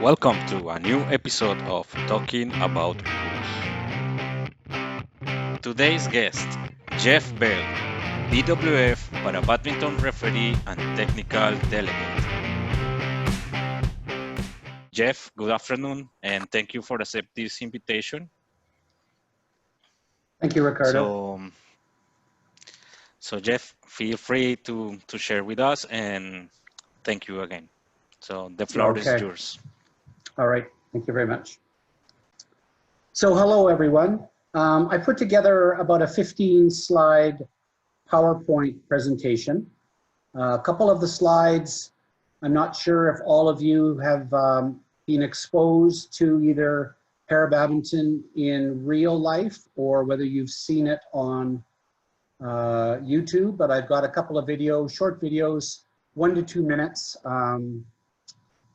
Welcome to a new episode of Talking About Rules. Today's guest, Jeff Bell, BWF para Badminton referee and technical delegate. Jeff, good afternoon, and thank you for accepting this invitation. Thank you, Ricardo. So Jeff, feel free to share with us, and thank you again. So the floor is yours. All right, thank you very much. So hello, everyone. I put together about a 15-slide PowerPoint presentation. A couple of the slides, I'm not sure if all of you have been exposed to either para-badminton in real life or whether you've seen it on YouTube, but I've got a couple of videos, short videos, 1 to 2 minutes.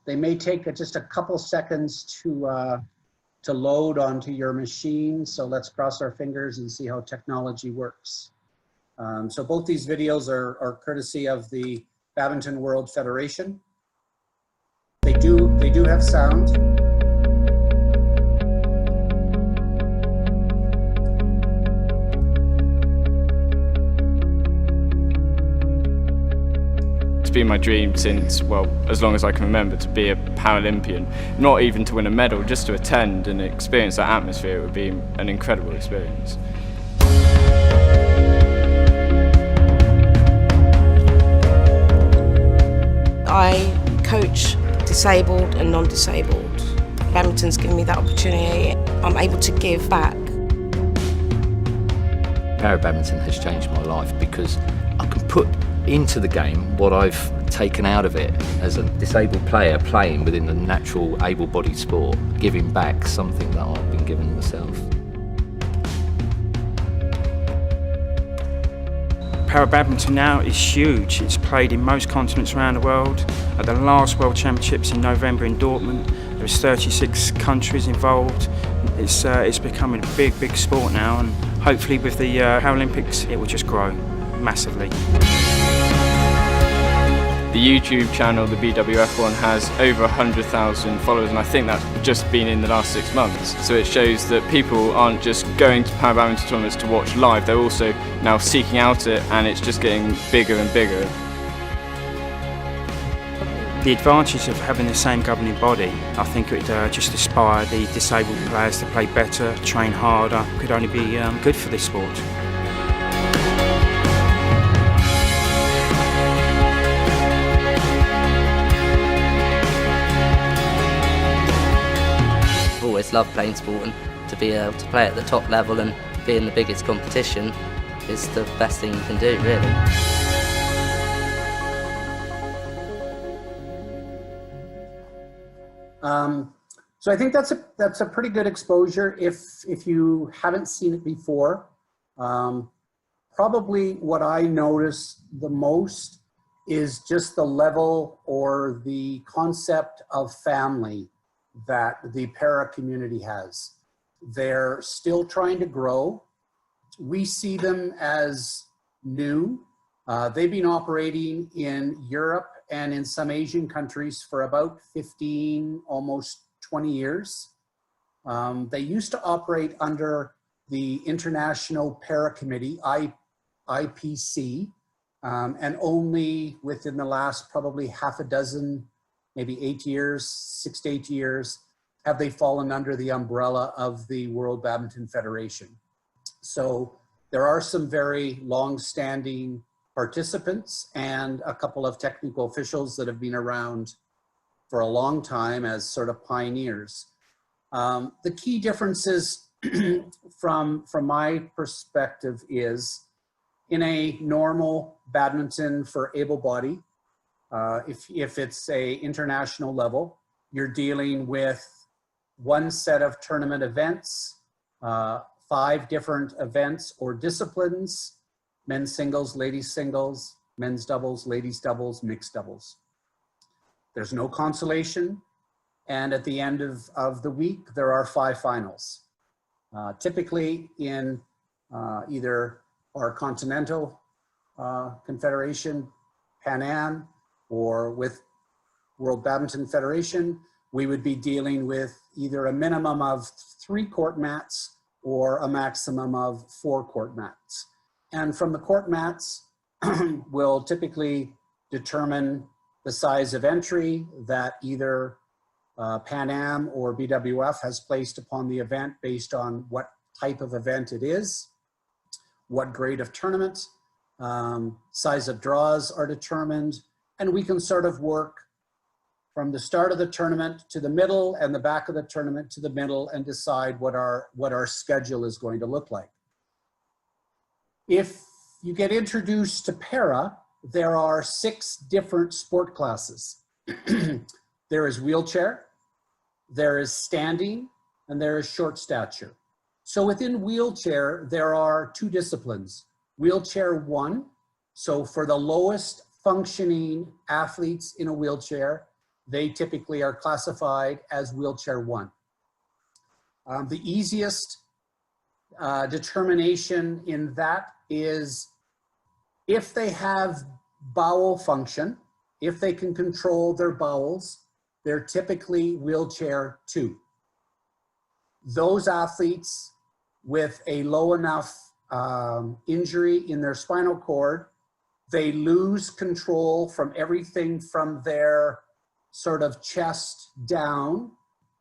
They may take just a couple seconds to load onto your machine, so let's cross our fingers and see how technology works. So both these videos are courtesy of the Badminton World Federation. They do have sound. It's been my dream since, well, as long as I can remember, to be a Paralympian. Not even to win a medal, just to attend and experience that atmosphere. It would be an incredible experience. I coach disabled and non-disabled. Badminton's given me that opportunity. I'm able to give back. Para-badminton has changed my life because I can put into the game what I've taken out of it as a disabled player playing within the natural able-bodied sport, giving back something that I've been given myself. Para-badminton now is huge. It's played in most continents around the world. At the last World Championships in November in Dortmund, there was 36 countries involved. It's becoming a big sport now, and hopefully with the Paralympics it will just grow massively. The YouTube channel, the BWF one, has over 100,000 followers, and I think that's just been in the last 6 months. So it shows that people aren't just going to para-badminton tournaments to watch live, they're also now seeking out it, and it's just getting bigger and bigger. The advantage of having the same governing body, I think it would just inspire the disabled players to play better, train harder, could only be good for this sport. I've always loved playing sport, and to be able to play at the top level and be in the biggest competition is the best thing you can do, really. So I think that's a pretty good exposure if you haven't seen it before. Probably what I notice the most is just the level or the concept of family that the para community has. They're still trying to grow. We see them as new. They've been operating in Europe and in some Asian countries for about 15, almost 20 years. They used to operate under the International Para Committee, IPC, and only within the last probably half a dozen, maybe 8 years, 6 to 8 years, have they fallen under the umbrella of the World Badminton Federation. So there are some very long-standing participants and a couple of technical officials that have been around for a long time as sort of pioneers. The key differences from my perspective is in a normal badminton for able-bodied, if it's a international level, you're dealing with one set of tournament events, 5 different events or disciplines: men's singles, ladies singles, men's doubles, ladies doubles, mixed doubles. There's no consolation, and at the end of the week, there are 5 finals. Typically in either our Continental Confederation, Pan Am, or with World Badminton Federation, we would be dealing with either a minimum of 3 court mats or a maximum of 4 court mats. And from the court mats, we'll typically determine the size of entry that either Pan Am or BWF has placed upon the event based on what type of event it is, what grade of tournament, size of draws are determined, and we can sort of work from the start of the tournament to the middle and the back of the tournament to the middle and decide what our schedule is going to look like. If you get introduced to para, there are 6 different sport classes. There is wheelchair, there is standing, and there is short stature. So within wheelchair, there are 2 disciplines. Wheelchair 1, so for the lowest functioning athletes in a wheelchair, they typically are classified as wheelchair 1. The easiest determination in that is if they have bowel function, if they can control their bowels, they're typically wheelchair 2. Those athletes with a low enough injury in their spinal cord, they lose control from everything from their sort of chest down.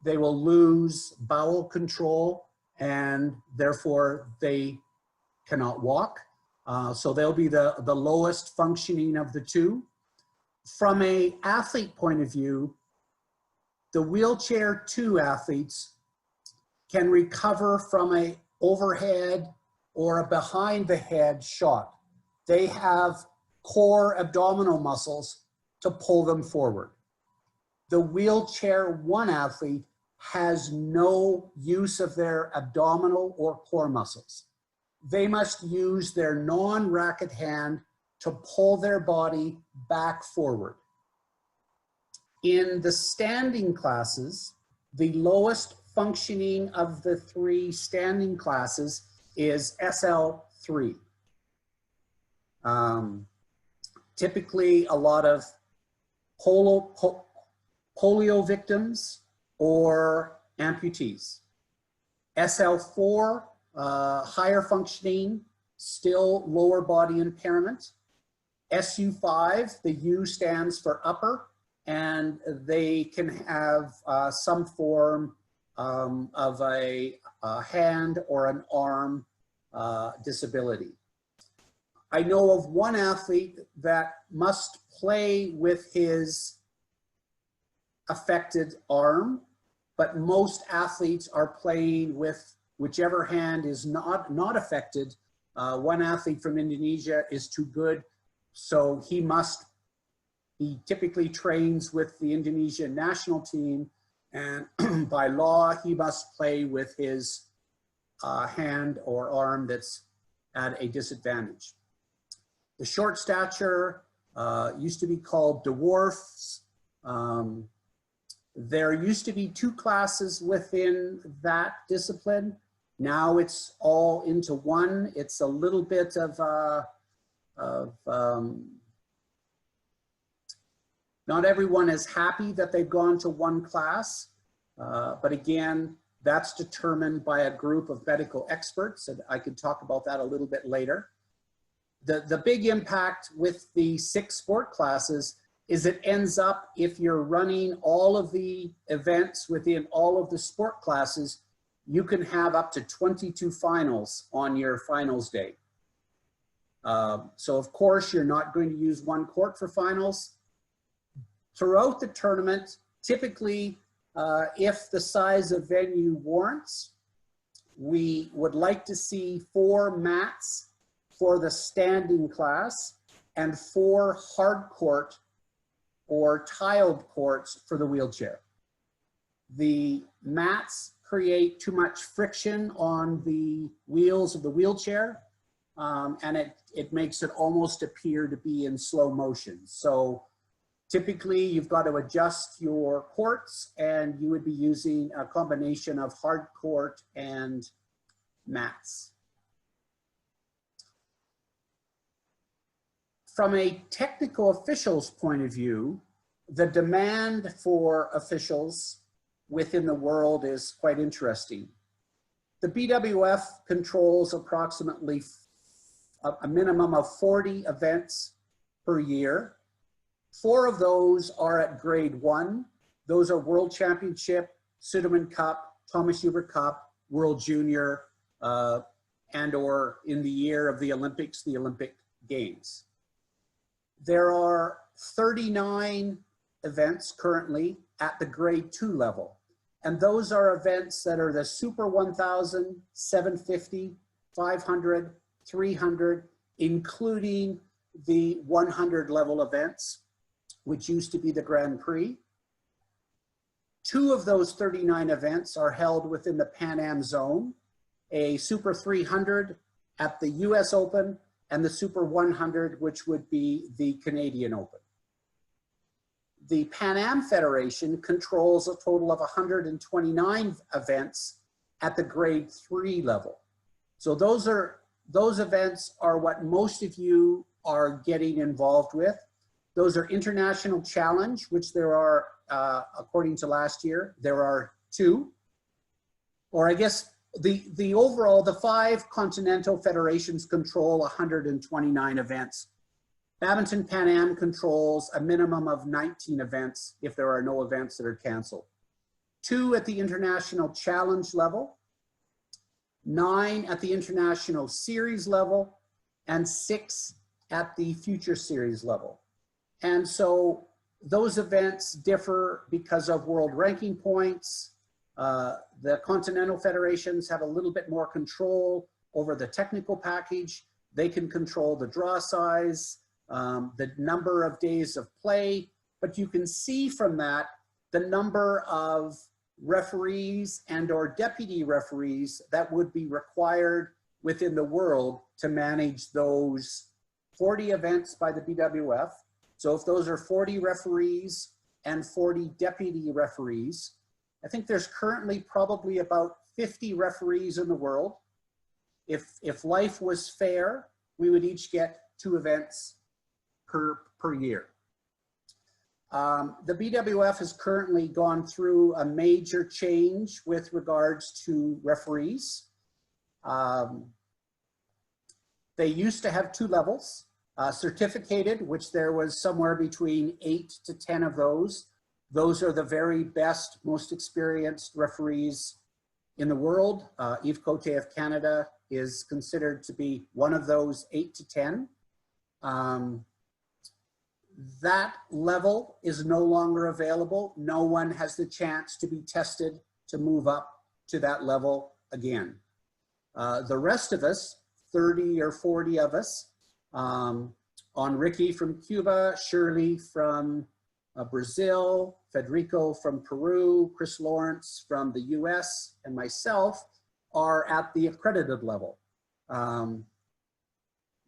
They will lose bowel control and therefore they cannot walk. So they'll be the lowest functioning of the 2. From an athlete point of view, the wheelchair 2 athletes can recover from a overhead or a behind the head shot. They have core abdominal muscles to pull them forward. The wheelchair 1 athlete has no use of their abdominal or core muscles. They must use their non-racket hand to pull their body back forward. In the standing classes, the lowest functioning of the 3 standing classes is SL3. Typically a lot of polio victims or amputees. SL4, higher functioning, still lower body impairment. SU5, the U stands for upper, and they can have some form of a hand or an arm disability. I know of one athlete that must play with his affected arm, but most athletes are playing with whichever hand is not affected. One athlete from Indonesia is too good, so he typically trains with the Indonesian national team, and by law, he must play with his hand or arm that's at a disadvantage. The short stature used to be called dwarfs. There used to be 2 classes within that discipline. Now it's all into 1. It's a little bit of not everyone is happy that they've gone to 1 class, but again, that's determined by a group of medical experts, and I could talk about that a little bit later. The big impact with the 6 sport classes is it ends up, if you're running all of the events within all of the sport classes, you can have up to 22 finals on your finals day. So of course, you're not going to use 1 court for finals. Throughout the tournament, typically, if the size of venue warrants, we would like to see 4 mats for the standing class and 4 hard court or tiled courts for the wheelchair. The mats create too much friction on the wheels of the wheelchair, and it makes it almost appear to be in slow motion. So typically you've got to adjust your courts, and you would be using a combination of hard court and mats. From a technical official's point of view, the demand for officials within the world is quite interesting. The BWF controls approximately a minimum of 40 events per year. 4 of those are at grade 1. Those are World Championship, Sudirman Cup, Thomas Hubert Cup, World Junior, and or in the year of the Olympics, the Olympic Games. There are 39 events currently at the grade 2 level. And those are events that are the Super 1000, 750, 500, 300, including the 100 level events, which used to be the Grand Prix. 2 of those 39 events are held within the Pan Am zone, a Super 300 at the US Open and the Super 100, which would be the Canadian Open. The Pan Am Federation controls a total of 129 events at the grade 3 level. So those events are what most of you are getting involved with. Those are International Challenge, which there are, according to last year, there are 2. Or I guess the overall, the 5 continental federations control 129 events. Badminton Pan Am controls a minimum of 19 events if there are no events that are canceled. 2 at the International Challenge level, 9 at the International Series level, and 6 at the Future Series level. And so those events differ because of world ranking points. The continental federations have a little bit more control over the technical package. They can control the draw size, the number of days of play, but you can see from that the number of referees and or deputy referees that would be required within the world to manage those 40 events by the BWF. So if those are 40 referees and 40 deputy referees, I think there's currently probably about 50 referees in the world. If life was fair, we would each get 2 events per year. The BWF has currently gone through a major change with regards to referees. They used to have 2 levels, certificated, which there was somewhere between 8 to 10 of those. Those are the very best, most experienced referees in the world. Yves Cote of Canada is considered to be one of those 8 to 10. That level is no longer available. No one has the chance to be tested to move up to that level again. The rest of us, 30 or 40 of us, Enrique from Cuba, Shirley from Brazil, Federico from Peru, Chris Lawrence from the US, and myself are at the accredited level.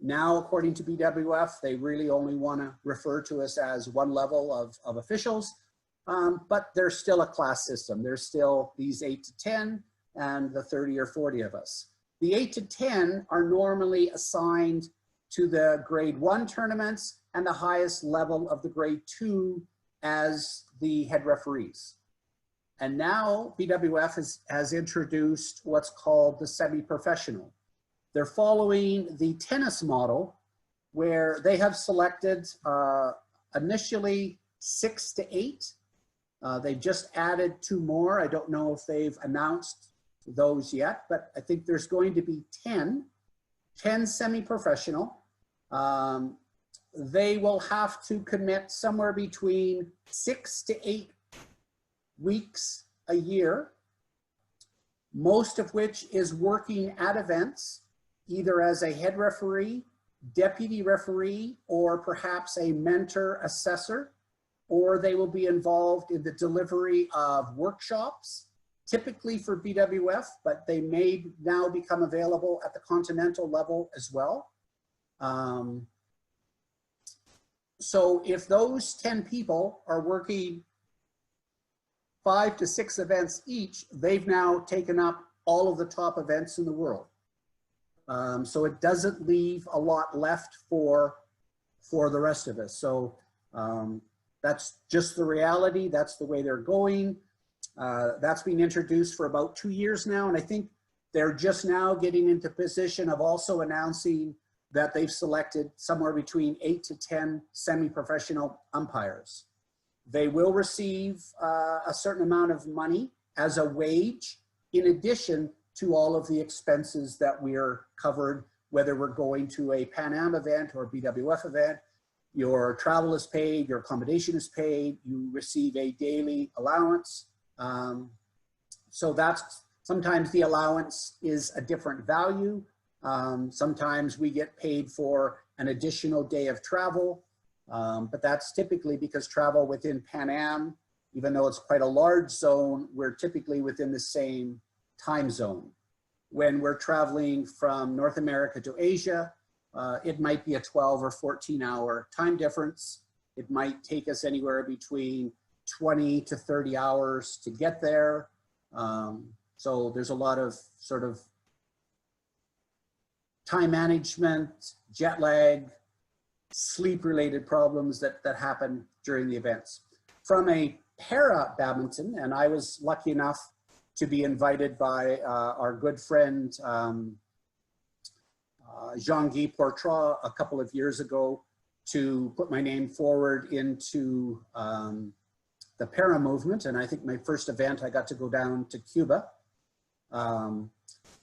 Now, according to BWF, they really only want to refer to us as one level of officials, but there's still a class system. There's still these 8 to 10 and the 30 or 40 of us. The 8 to 10 are normally assigned to the grade 1 tournaments and the highest level of the grade 2 as the head referees. And now BWF has introduced what's called the semi-professional. They're following the tennis model where they have selected initially 6 to 8. They just added 2 more. I don't know if they've announced those yet, but I think there's going to be 10 semi-professional. They will have to commit somewhere between 6 to 8 weeks a year, most of which is working at events, either as a head referee, deputy referee, or perhaps a mentor assessor, or they will be involved in the delivery of workshops, typically for BWF, but they may now become available at the continental level as well. So if those 10 people are working 5 to 6 events each, they've now taken up all of the top events in the world. So it doesn't leave a lot left for the rest of us. So that's just the reality. That's the way they're going. That's been introduced for about 2 years now, and I think they're just now getting into position of also announcing that they've selected somewhere between 8 to 10 semi-professional umpires. They will receive a certain amount of money as a wage, in addition to all of the expenses that we're covered, whether we're going to a Pan Am event or a BWF event. Your travel is paid, your accommodation is paid, you receive a daily allowance. So that's, sometimes the allowance is a different value. Sometimes we get paid for an additional day of travel, but that's typically because travel within Pan Am, even though it's quite a large zone, we're typically within the same time zone. When we're traveling from North America to Asia, it might be a 12 or 14-hour time difference. It might take us anywhere between 20 to 30 hours to get there. So there's a lot of sort of time management, jet lag, sleep-related problems that happen during the events. From a para badminton, and I was lucky enough to be invited by our good friend Jean-Guy Portra a couple of years ago to put my name forward into the para movement. And I think my first event, I got to go down to Cuba.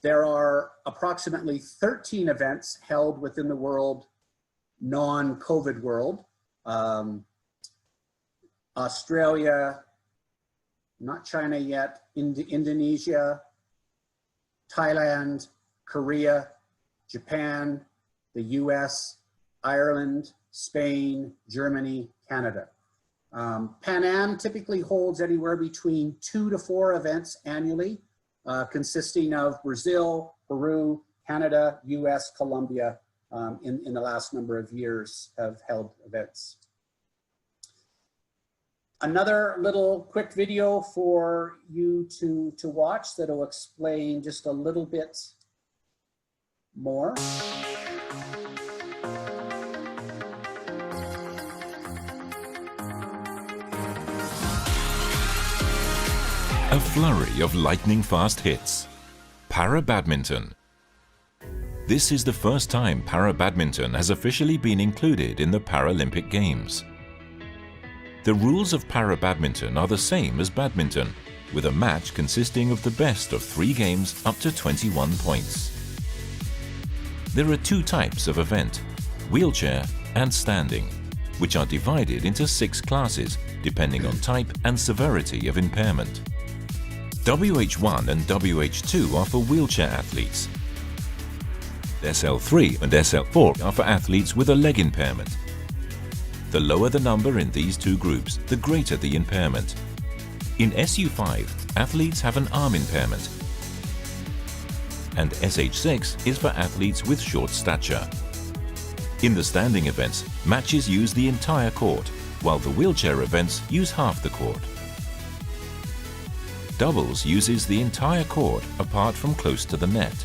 There are approximately 13 events held within the world, non-COVID world. Australia, not China yet, Indonesia, Thailand, Korea, Japan, the US, Ireland, Spain, Germany, Canada. Pan Am typically holds anywhere between 2 to 4 events annually, consisting of Brazil, Peru, Canada, US, Colombia, in the last number of years have held events. Another little quick video for you to watch that will explain just a little bit more. A flurry of lightning-fast hits. Para Badminton. This is the first time Para Badminton has officially been included in the Paralympic Games. The rules of Para Badminton are the same as badminton, with a match consisting of the best of 3 games up to 21 points. There are 2 types of event, wheelchair and standing, which are divided into 6 classes depending on type and severity of impairment. WH1 and WH2 are for wheelchair athletes. SL3 and SL4 are for athletes with a leg impairment. The lower the number in these 2 groups, the greater the impairment. In SU5, athletes have an arm impairment, and SH6 is for athletes with short stature. In the standing events, matches use the entire court, while the wheelchair events use half the court. Doubles uses the entire court apart from close to the net.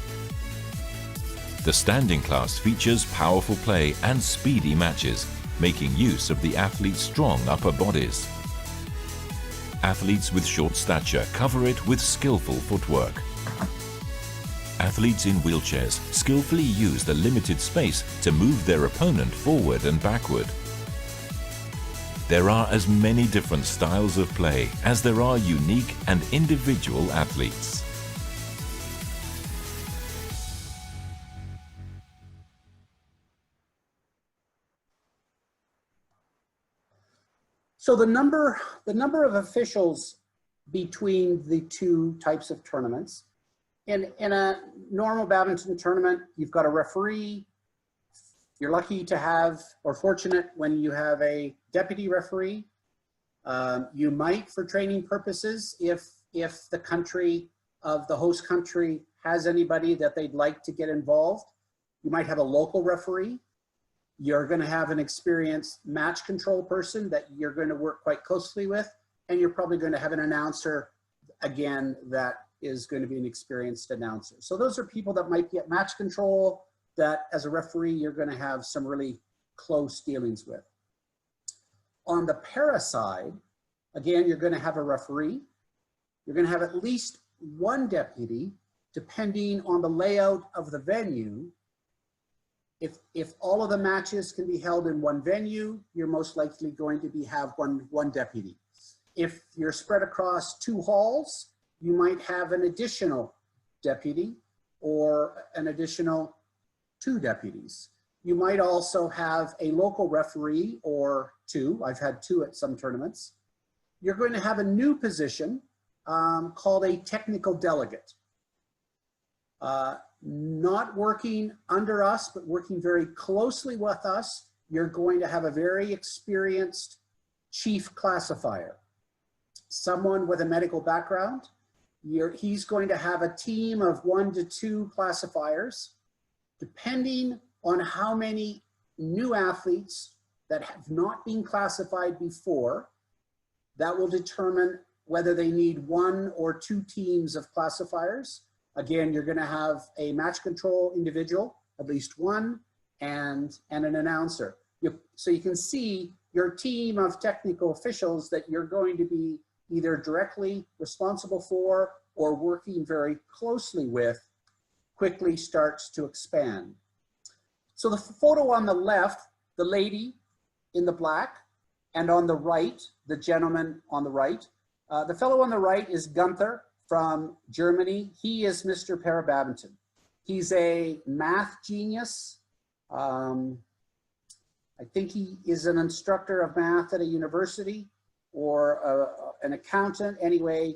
The standing class features powerful play and speedy matches, making use of the athlete's strong upper bodies. Athletes with short stature cover it with skillful footwork. Athletes in wheelchairs skillfully use the limited space to move their opponent forward and backward. There are as many different styles of play as there are unique and individual athletes. So the number of officials between the 2 types of tournaments, in a normal badminton tournament, you've got a referee. You're lucky to have, or fortunate when you have a deputy referee. You might, for training purposes, if the country of the host country has anybody that they'd like to get involved, you might have a local referee. You're going to have an experienced match control person that you're going to work quite closely with, and you're probably going to have an announcer, again, that is going to be an experienced announcer. So those are people that might be at match control that as a referee, you're going to have some really close dealings with. On the para side, again, you're going to have a referee. You're going to have at least one deputy, depending on the layout of the venue. If all of the matches can be held in one venue, you're most likely going to have one deputy. If you're spread across 2 halls, you might have an additional deputy or an additional 2 deputies. You might also have a local referee or 2. I've had 2 at some tournaments. You're going to have a new position called a technical delegate. Not working under us, but working very closely with us. You're going to have a very experienced chief classifier, someone with a medical background. He's going to have a team of 1 to 2 classifiers, depending on how many new athletes that have not been classified before. That will determine whether they need 1 or 2 teams of classifiers. Again, you're going to have a match control individual, at least 1, and an announcer. So you can see your team of technical officials that you're going to be either directly responsible for or working very closely with quickly starts to expand. So the photo on the left, the lady in the black, and on the right, the gentleman on the right. The fellow on the right is Gunther from Germany. He is Mr. Para Badminton. He's a math genius. I think he is an instructor of math at a university or an accountant. Anyway,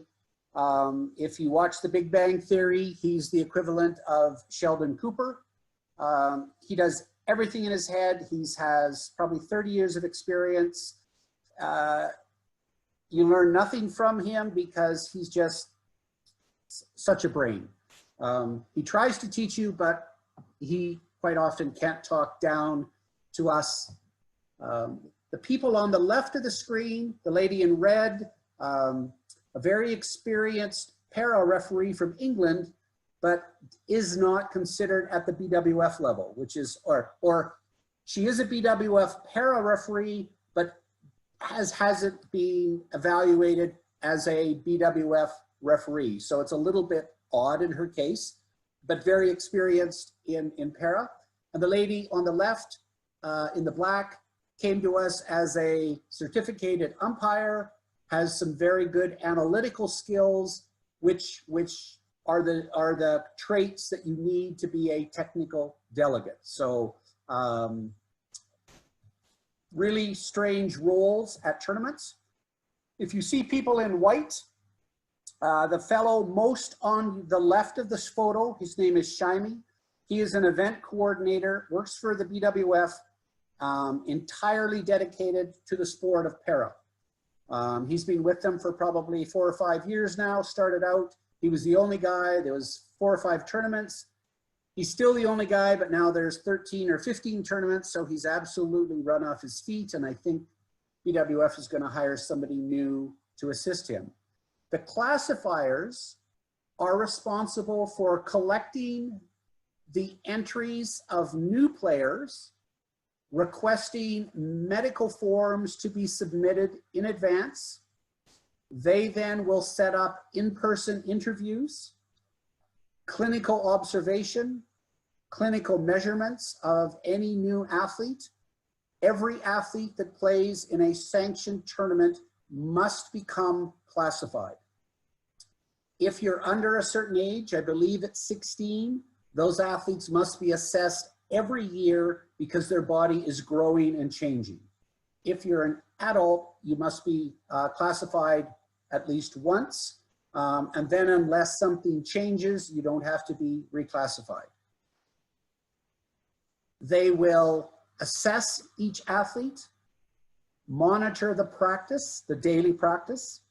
if you watch The Big Bang Theory, he's the equivalent of Sheldon Cooper. He does everything in his head. He has probably 30 years of experience. You learn nothing from him because he's just such a brain. He tries to teach you, but he quite often can't talk down to us. The people on the left of the screen, the lady in red, a very experienced para referee from England, but is not considered at the BWF level, which is, or she is a BWF para referee, but hasn't been evaluated as a BWF referee. So it's a little bit odd in her case, but very experienced in para. And the lady on the left in the black came to us as a certificated umpire, has some very good analytical skills, which are the traits that you need to be a technical delegate. So really strange roles at tournaments. If you see people in white, the fellow most on the left of this photo, his name is Shaimi. He is an event coordinator, works for the BWF, entirely dedicated to the sport of para. He's been with them for probably 4 or 5 years now. Started out, he was the only guy. There was 4 or 5 tournaments. He's still the only guy, but now there's 13 or 15 tournaments, so he's absolutely run off his feet, and I think BWF is going to hire somebody new to assist him. The classifiers are responsible for collecting the entries of new players, requesting medical forms to be submitted in advance. They then will set up in-person interviews, clinical observation, clinical measurements of any new athlete. Every athlete that plays in a sanctioned tournament must become classified. If you're under a certain age, I believe at 16, those athletes must be assessed every year because their body is growing and changing. If you're an adult, you must be classified at least once. And then unless something changes, you don't have to be reclassified. They will assess each athlete, monitor the practice, the daily practice.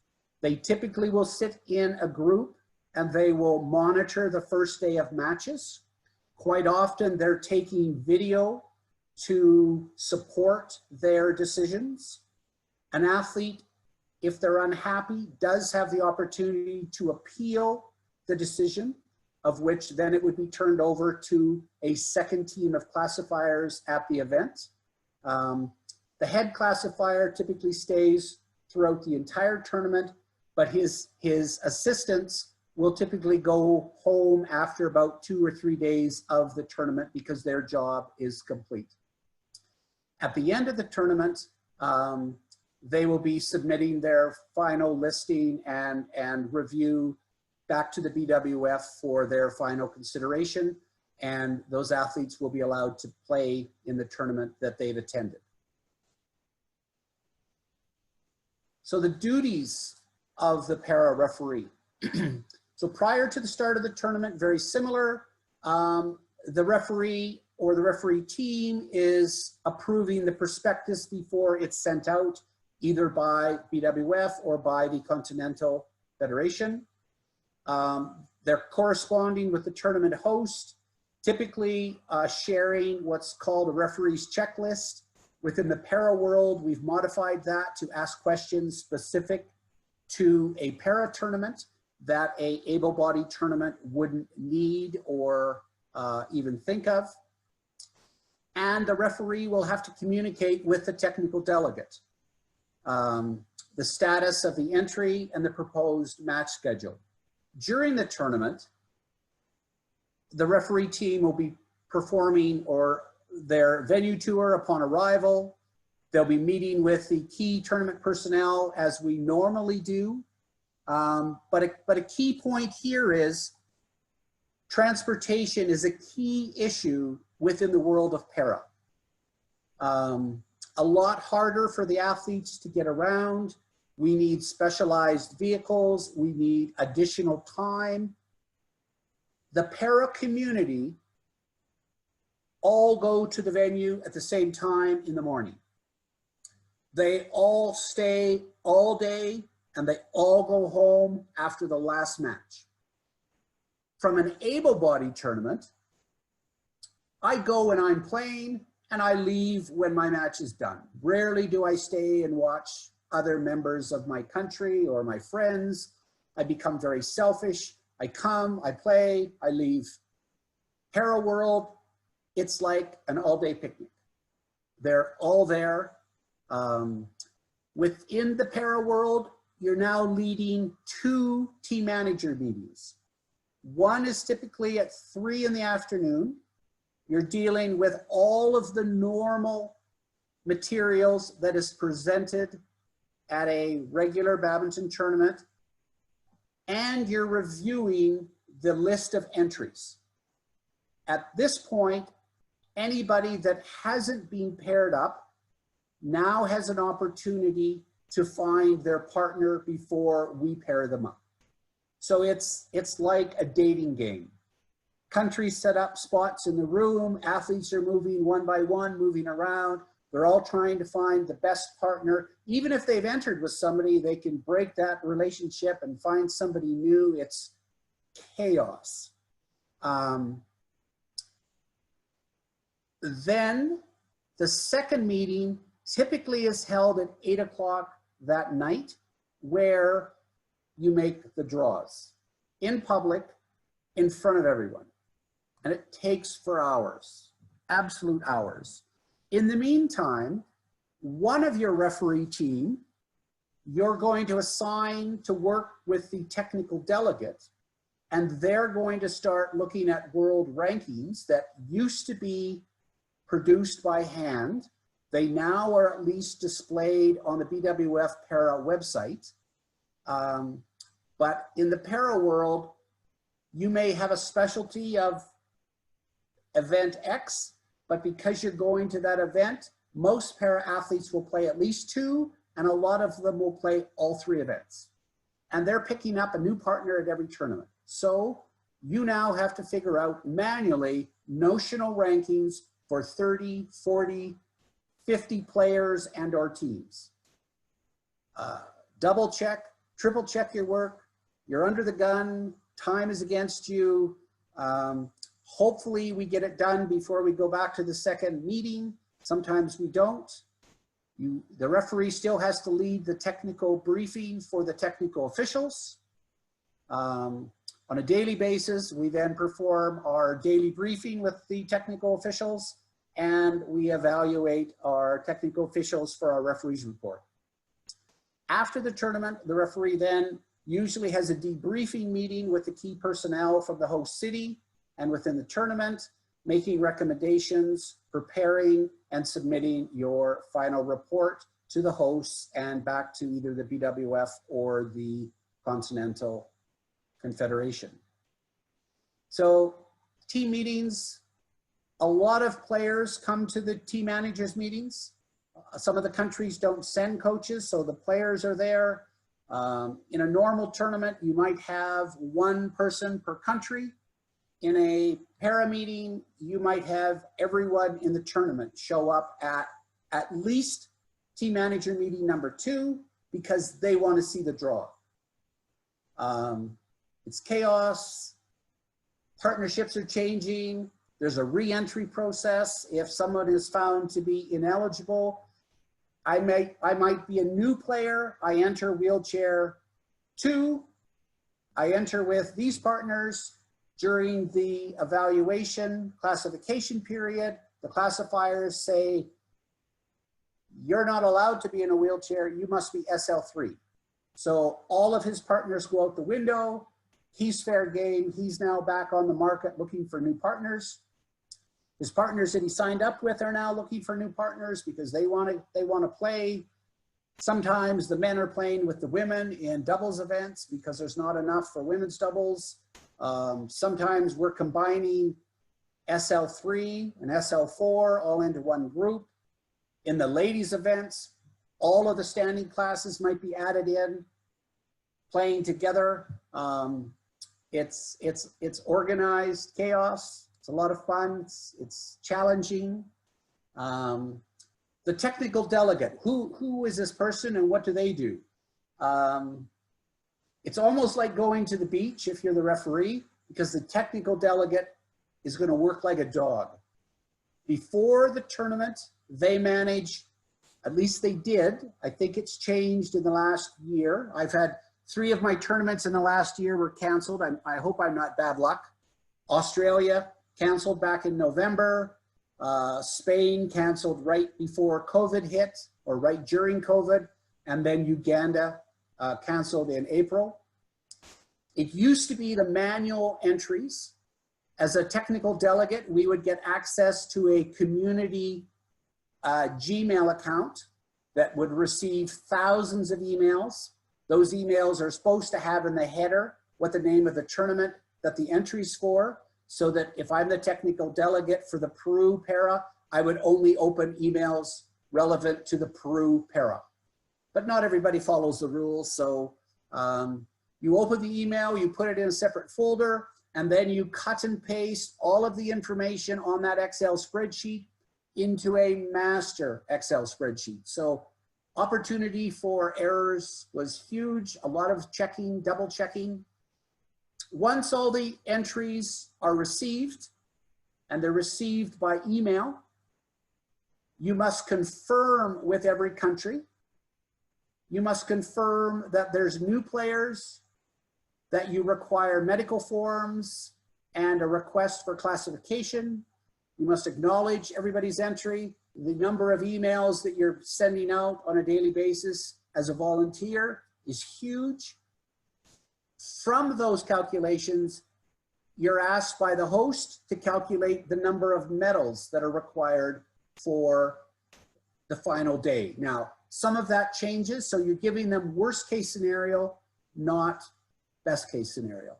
They typically will sit in a group and they will monitor the first day of matches. Quite often they're taking video to support their decisions. An athlete, if they're unhappy, does have the opportunity to appeal the decision, of which then it would be turned over to a second team of classifiers at the event. The head classifier typically stays throughout the entire tournament, but his assistants will typically go home after about 2 or 3 days of the tournament because their job is complete. At the end of the tournament, they will be submitting their final listing and review back to the BWF for their final consideration, and those athletes will be allowed to play in the tournament that they've attended. So the duties of the para referee. So prior to the start of the tournament, very similar, the referee or the referee team is approving the prospectus before it's sent out, either by BWF or by the Continental Federation. They're corresponding with the tournament host, typically sharing what's called a referee's checklist. Within the para world, we've modified that to ask questions specific to a para tournament that a able-bodied tournament wouldn't need or even think of. And the referee will have to communicate with the technical delegate, the status of the entry and the proposed match schedule. During the tournament, the referee team will be performing their venue tour upon arrival. They'll be meeting with the key tournament personnel as we normally do. But a key point here is transportation is a key issue within the world of para. A lot harder for the athletes to get around. We need specialized vehicles. We need additional time. The para community all go to the venue at the same time in the morning. They all stay all day and they all go home after the last match. From an able-bodied tournament, I go when I'm playing and I leave when my match is done. Rarely do I stay and watch other members of my country or my friends. I become very selfish. I come, I play, I leave. Para world, it's like an all-day picnic. They're all there. Within the para world, you're now leading 2 team manager meetings. One is typically at 3 in the afternoon. You're dealing with all of the normal materials that is presented at a regular badminton tournament, and you're reviewing the list of entries. At this point, anybody that hasn't been paired up now has an opportunity to find their partner before we pair them up. So it's like a dating game. Countries set up spots in the room, athletes are moving one by one, moving around. They're all trying to find the best partner. Even if they've entered with somebody, they can break that relationship and find somebody new. It's chaos. Then the second meeting typically is held at 8 o'clock that night, where you make the draws in public in front of everyone. And it takes for hours, absolute hours. In the meantime, one of your referee team, you're going to assign to work with the technical delegate, and they're going to start looking at world rankings that used to be produced by hand. They now are at least displayed on the BWF Para website. But in the para world, you may have a specialty of event X, but because you're going to that event, most para athletes will play at least 2, and a lot of them will play all 3 events. And they're picking up a new partner at every tournament. So you now have to figure out manually notional rankings for 30, 40, 50 players and or teams. Double check, triple check your work. You're under the gun, time is against you. Hopefully we get it done before we go back to the second meeting. Sometimes we don't. The referee still has to lead the technical briefing for the technical officials. On a daily basis, we then perform our daily briefing with the technical officials, and we evaluate our technical officials for our referee's report. After the tournament, the referee then usually has a debriefing meeting with the key personnel from the host city and within the tournament, making recommendations, preparing and submitting your final report to the hosts and back to either the BWF or the Continental Confederation. So team meetings, a lot of players come to the team managers meetings. Some of the countries don't send coaches, so the players are there. In a normal tournament, you might have one person per country. In a para meeting, you might have everyone in the tournament show up at least team manager meeting number 2 because they want to see the draw. It's chaos. Partnerships are changing. There's a re-entry process. If someone is found to be ineligible, I might be a new player. I enter wheelchair 2. I enter with these partners. During the evaluation classification period, the classifiers say, you're not allowed to be in a wheelchair. You must be SL3. So all of his partners go out the window. He's fair game. He's now back on the market looking for new partners. His partners that he signed up with are now looking for new partners because they want to play. Sometimes the men are playing with the women in doubles events because there's not enough for women's doubles. Sometimes we're combining SL3 and SL4 all into one group. In the ladies events, all of the standing classes might be added in, playing together. It's organized chaos. It's a lot of fun. It's challenging. The technical delegate, who is this person and what do they do? It's almost like going to the beach if you're the referee, because the technical delegate is going to work like a dog. Before the tournament, they manage, at least they did. I think it's changed in the last year. I've had 3 of my tournaments in the last year were canceled. I hope I'm not bad luck. Australia canceled back in November. Spain canceled right before COVID hit or right during COVID. And then Uganda canceled in April. It used to be the manual entries. As a technical delegate, we would get access to a community Gmail account that would receive thousands of emails. Those emails are supposed to have in the header what the name of the tournament that the entry's for, so that if I'm the technical delegate for the Peru para, I would only open emails relevant to the Peru para. But not everybody follows the rules, so you open the email, you put it in a separate folder, and then you cut and paste all of the information on that Excel spreadsheet into a master Excel spreadsheet. So opportunity for errors was huge, a lot of checking, double checking. Once all the entries are received, and they're received by email, you must confirm with every country. You must confirm that there's new players, that you require medical forms and a request for classification. You must acknowledge everybody's entry. The number of emails that you're sending out on a daily basis as a volunteer is huge. From those calculations, you're asked by the host to calculate the number of medals that are required for the final day. Now, some of that changes, so you're giving them worst case scenario, not best case scenario.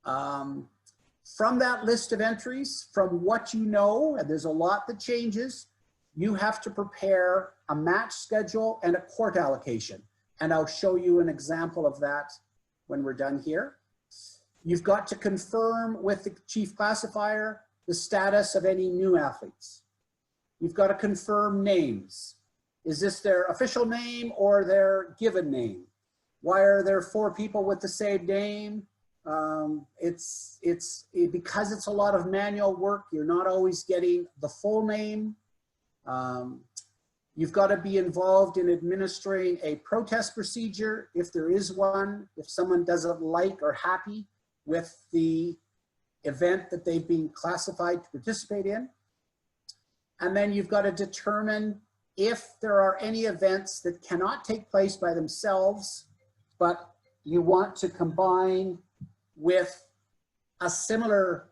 From that list of entries, from what you know, and there's a lot that changes, you have to prepare a match schedule and a court allocation. And I'll show you an example of that when we're done here. You've got to confirm with the chief classifier the status of any new athletes. You've got to confirm names. Is this their official name or their given name? Why are there 4 people with the same name? Because it's a lot of manual work, you're not always getting the full name. You've got to be involved in administering a protest procedure if there is one, if someone doesn't like or happy with the event that they've been classified to participate in. And then you've got to determine if there are any events that cannot take place by themselves, but you want to combine with a similar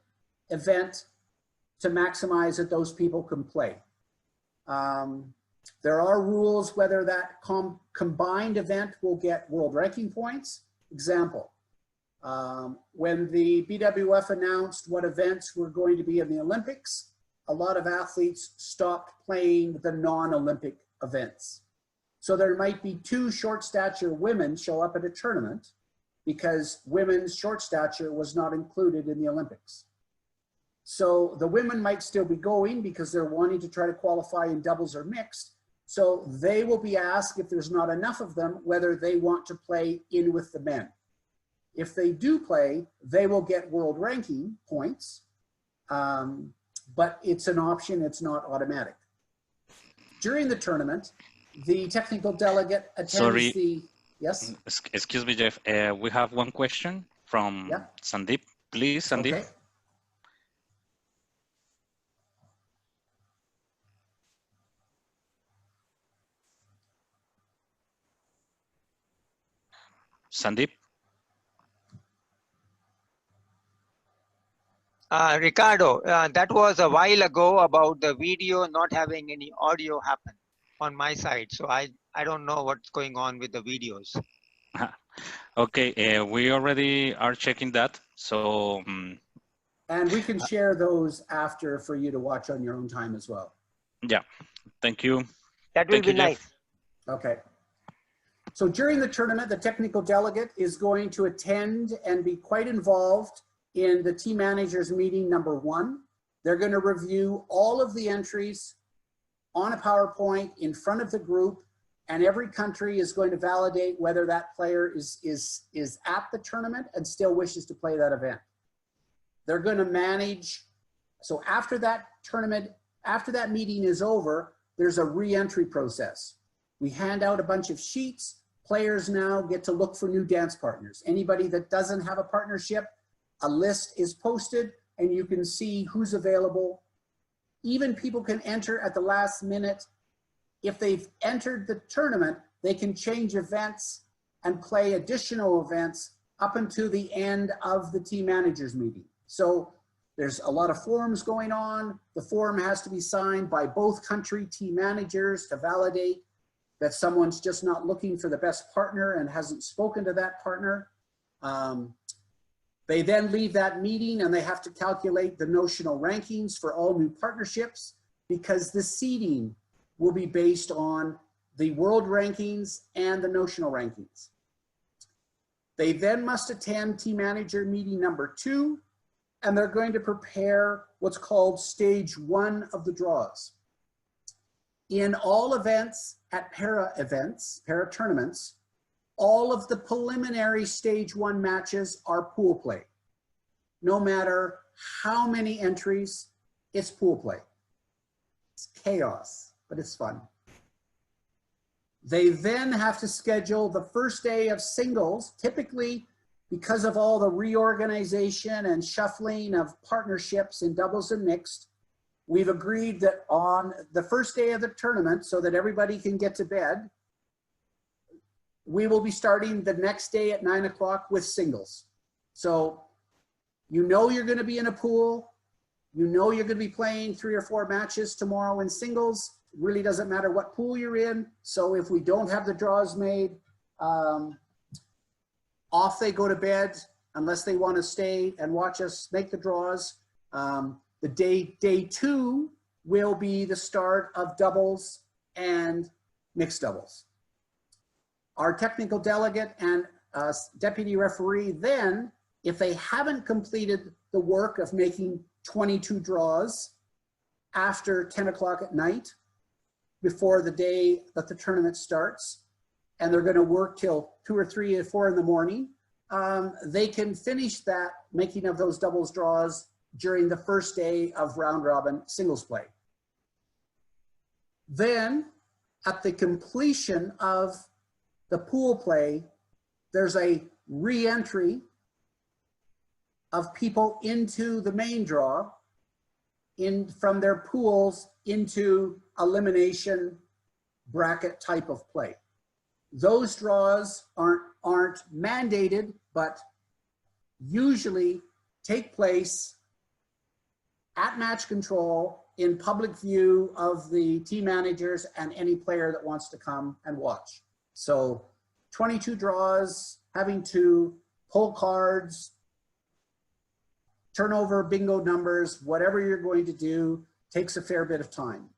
event to maximize that those people can play. There are rules whether that combined event will get world ranking points. Example, when the BWF announced what events were going to be in the Olympics, a lot of athletes stopped playing the non-Olympic events. So there might be 2 short stature women show up at a tournament because women's short stature was not included in the Olympics. So the women might still be going because they're wanting to try to qualify in doubles or mixed. So they will be asked, if there's not enough of them, whether they want to play in with the men. If they do play, they will get world ranking points, but it's an option, it's not automatic. During the tournament, the technical delegate attends the, yes? Excuse me, Jeff. We have one question from Sandeep. Please, Sandeep. Okay. Sandeep. Ricardo, that was a while ago about the video not having any audio happen on my side. So I don't know what's going on with the videos. Okay, we already are checking that. So, and we can share those after for you to watch on your own time as well. Yeah, thank you. That will be nice. Okay. So during the tournament, the technical delegate is going to attend and be quite involved in the team managers meeting number 1. They're going to review all of the entries on a PowerPoint in front of the group, and every country is going to validate whether that player is at the tournament and still wishes to play that event. They're going to manage, so after that tournament, after that meeting is over, there's a re-entry process. We hand out a bunch of sheets. Players now get to look for new dance partners. Anybody that doesn't have a partnership, a list is posted and you can see who's available. Even people can enter at the last minute. If they've entered the tournament, they can change events and play additional events up until the end of the team managers meeting. So there's a lot of forms going on. The form has to be signed by both country team managers to validate that someone's just not looking for the best partner and hasn't spoken to that partner. They then leave that meeting and they have to calculate the notional rankings for all new partnerships, because the seeding will be based on the world rankings and the notional rankings. They then must attend team manager meeting number 2, and they're going to prepare what's called stage 1 of the draws. In all events at para tournaments, all of the preliminary stage 1 matches are pool play. No matter how many entries, it's pool play. It's chaos, but it's fun. They then have to schedule the first day of singles. Typically, because of all the reorganization and shuffling of partnerships in doubles and mixed, we've agreed that on the first day of the tournament, so that everybody can get to bed, we will be starting the next day at 9 o'clock with singles. So you know you're going to be in a pool. You know you're going to be playing 3 or 4 matches tomorrow in singles. It really doesn't matter what pool you're in. So if we don't have the draws made, off they go to bed unless they want to stay and watch us make the draws. The day 2 will be the start of doubles and mixed doubles. Our technical delegate and deputy referee then, if they haven't completed the work of making 22 draws after 10 o'clock at night, before the day that the tournament starts, and they're going to work till 2 or 3 or 4 in the morning, they can finish that making of those doubles draws during the first day of round robin singles play. Then at the completion of the pool play, there's a re-entry of people into the main draw from their pools into elimination bracket type of play. Those draws aren't mandated, but usually take place at match control in public view of the team managers and any player that wants to come and watch. So 22 draws, having to pull cards, turn over bingo numbers, whatever you're going to do, takes a fair bit of time.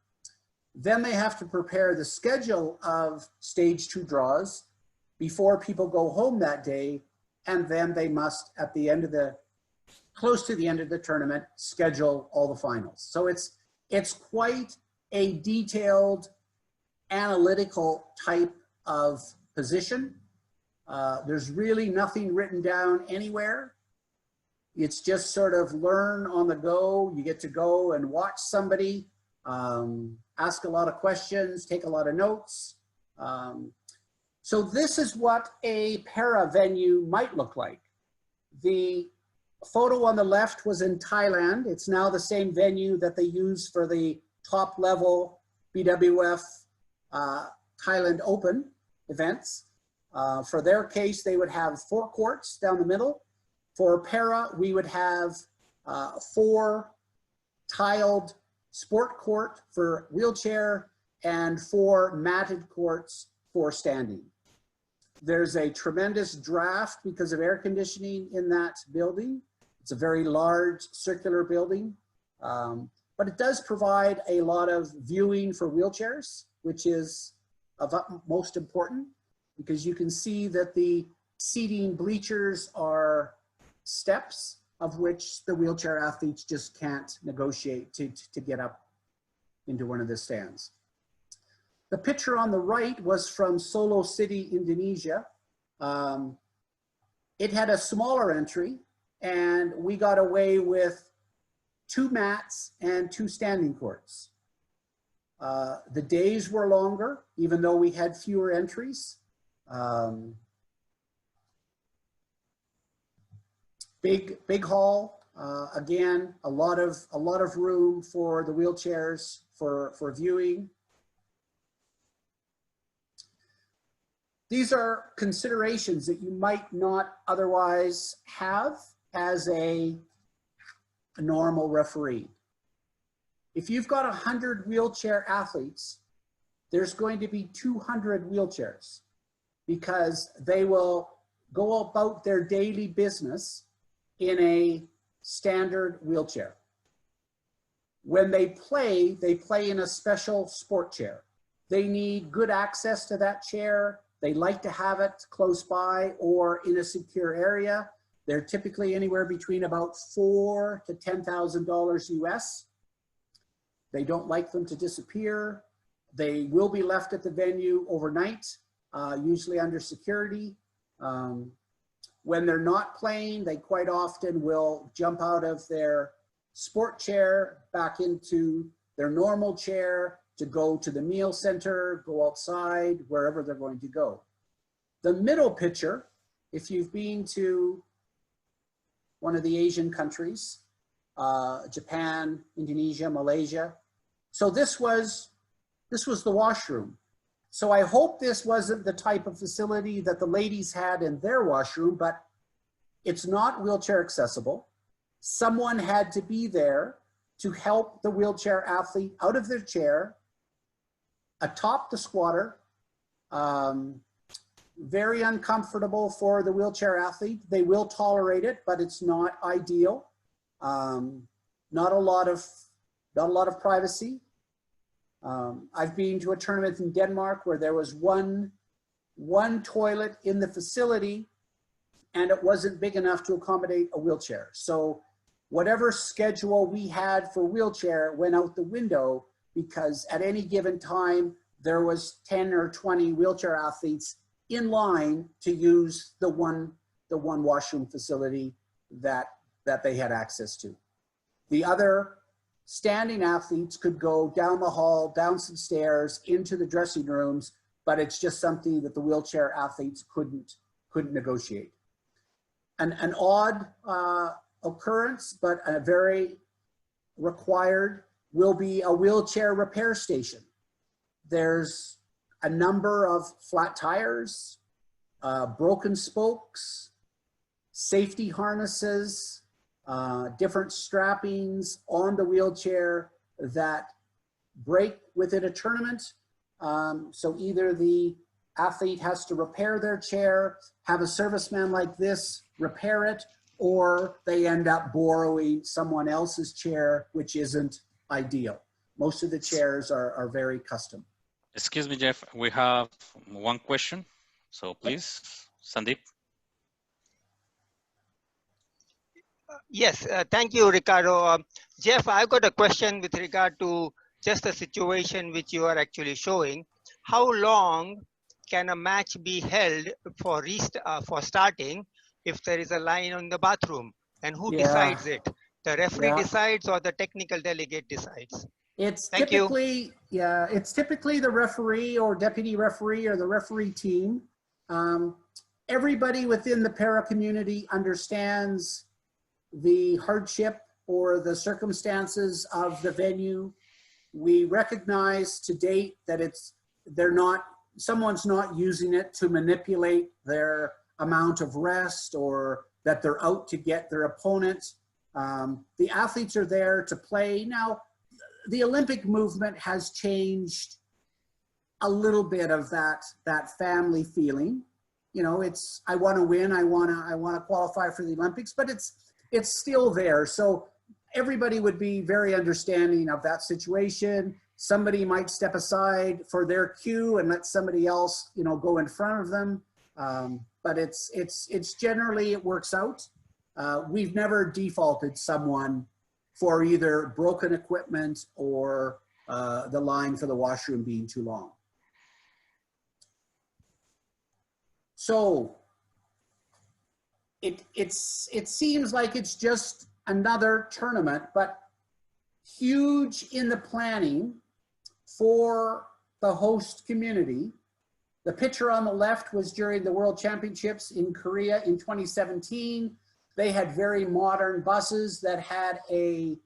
Then they have to prepare the schedule of stage 2 draws before people go home that day, and then they must, at the end of close to the end of the tournament, schedule all the finals. So it's quite a detailed, analytical type of position. There's really nothing written down anywhere. It's just sort of learn on the go. You get to go and watch somebody, ask a lot of questions, take a lot of notes. So this is what a para venue might look like. The photo on the left was in Thailand. It's now the same venue that they use for the top level BWF Thailand Open events. For their case, they would have 4 courts down the middle. For para, we would have 4 tiled sport court for wheelchair and 4 matted courts for standing. There's a tremendous draft because of air conditioning in that building. It's a very large circular building, but it does provide a lot of viewing for wheelchairs, which is of utmost important because you can see that the seating bleachers are steps of which the wheelchair athletes just can't negotiate to get up into one of the stands. The picture on the right was from Solo City, Indonesia. It had a smaller entry, and we got away with 2 mats and 2 standing courts. The days were longer, even though we had fewer entries. Big hall. Again, a lot of room for the wheelchairs for viewing. These are considerations that you might not otherwise have as a normal referee. If you've got 100 wheelchair athletes, there's going to be 200 wheelchairs because they will go about their daily business in a standard wheelchair. When they play in a special sport chair. They need good access to that chair. They like to have it close by or in a secure area. They're typically anywhere between about $4,000 to $10,000 US. They don't like them to disappear. They will be left at the venue overnight, usually under security. When they're not playing, they quite often will jump out of their sport chair back into their normal chair to go to the meal center, go outside, wherever they're going to go. The middle picture, if you've been to one of the Asian countries, Japan, Indonesia, Malaysia. So this was the washroom. So I hope this wasn't the type of facility that the ladies had in their washroom, but it's not wheelchair accessible. Someone had to be there to help the wheelchair athlete out of their chair, atop the squatter. Very uncomfortable for the wheelchair athlete. They will tolerate it, but it's not ideal. Not a lot of privacy. I've been to a tournament in Denmark where there was one toilet in the facility and it wasn't big enough to accommodate a wheelchair. So whatever schedule we had for wheelchair went out the window because at any given time, there was 10 or 20 wheelchair athletes in line to use the one washroom facility that they had access to. The other standing athletes could go down the hall, down some stairs, into the dressing rooms, but it's just something that the wheelchair athletes couldn't negotiate. An odd occurrence, but a very required, will be a wheelchair repair station. There's a number of flat tires, broken spokes, safety harnesses, different strappings on the wheelchair that break within a tournament. So either the athlete has to repair their chair, have a serviceman like this repair it, or they end up borrowing someone else's chair, which isn't ideal. Most of the chairs are very custom. Excuse me, Jeff, we have one question. So please, Sandeep. Yes, thank you, Ricardo. Jeff, I've got a question with regard to just the situation which you are actually showing. How long can a match be held for starting if there is a line on the bathroom? And who decides it? The referee decides or the technical delegate decides? It's typically the referee or deputy referee or the referee team. Everybody within the para community understands the hardship or the circumstances of the venue. We recognize to date that someone's not using it to manipulate their amount of rest or that they're out to get their opponent. The athletes are there to play. Now, the Olympic movement has changed a little bit of that family feeling. You know, it's, I want to win, I want to qualify for the Olympics, but it's still there. So everybody would be very understanding of that situation. Somebody might step aside for their cue and let somebody else, you know, go in front of them. But it's generally, it works out. We've never defaulted someone for either broken equipment or the line for the washroom being too long. So it seems like it's just another tournament, but huge in the planning for the host community. The picture on the left was during the World Championships in Korea in 2017. They had very modern buses that had a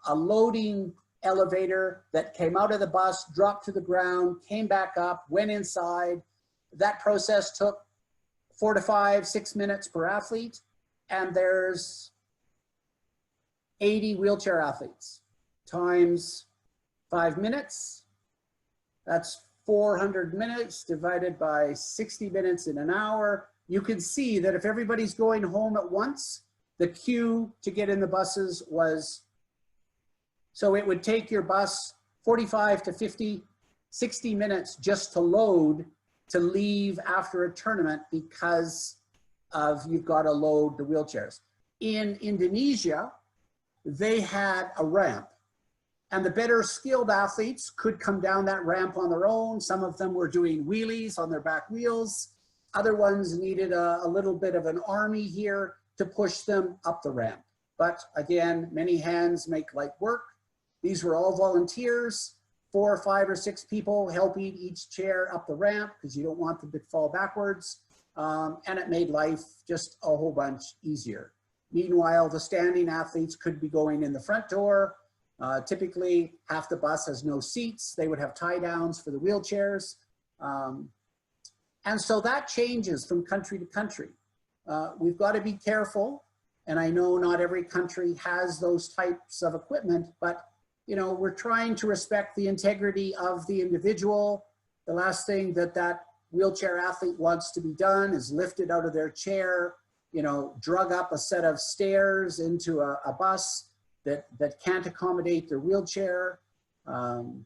loading elevator that came out of the bus, dropped to the ground, came back up, went inside. That process took 4 to 5, 6 minutes per athlete. And there's 80 wheelchair athletes times 5 minutes. That's 400 minutes divided by 60 minutes in an hour. You can see that if everybody's going home at once, the queue to get in the buses was, so it would take your bus 45 to 50, 60 minutes just to load to leave after a tournament because of you've got to load the wheelchairs. In Indonesia, they had a ramp. And the better skilled athletes could come down that ramp on their own. Some of them were doing wheelies on their back wheels. Other ones needed a little bit of an army here to push them up the ramp. But again, many hands make light work. These were all volunteers, 4 or 5 or 6 people helping each chair up the ramp because you don't want them to fall backwards. And it made life just a whole bunch easier. Meanwhile, the standing athletes could be going in the front door. Typically, half the bus has no seats. They would have tie downs for the wheelchairs. And so that changes from country to country. We've got to be careful. And I know not every country has those types of equipment, but you know, we're trying to respect the integrity of the individual. The last thing that wheelchair athlete wants to be done is lifted out of their chair, you know, drug up a set of stairs into a bus that can't accommodate their wheelchair. In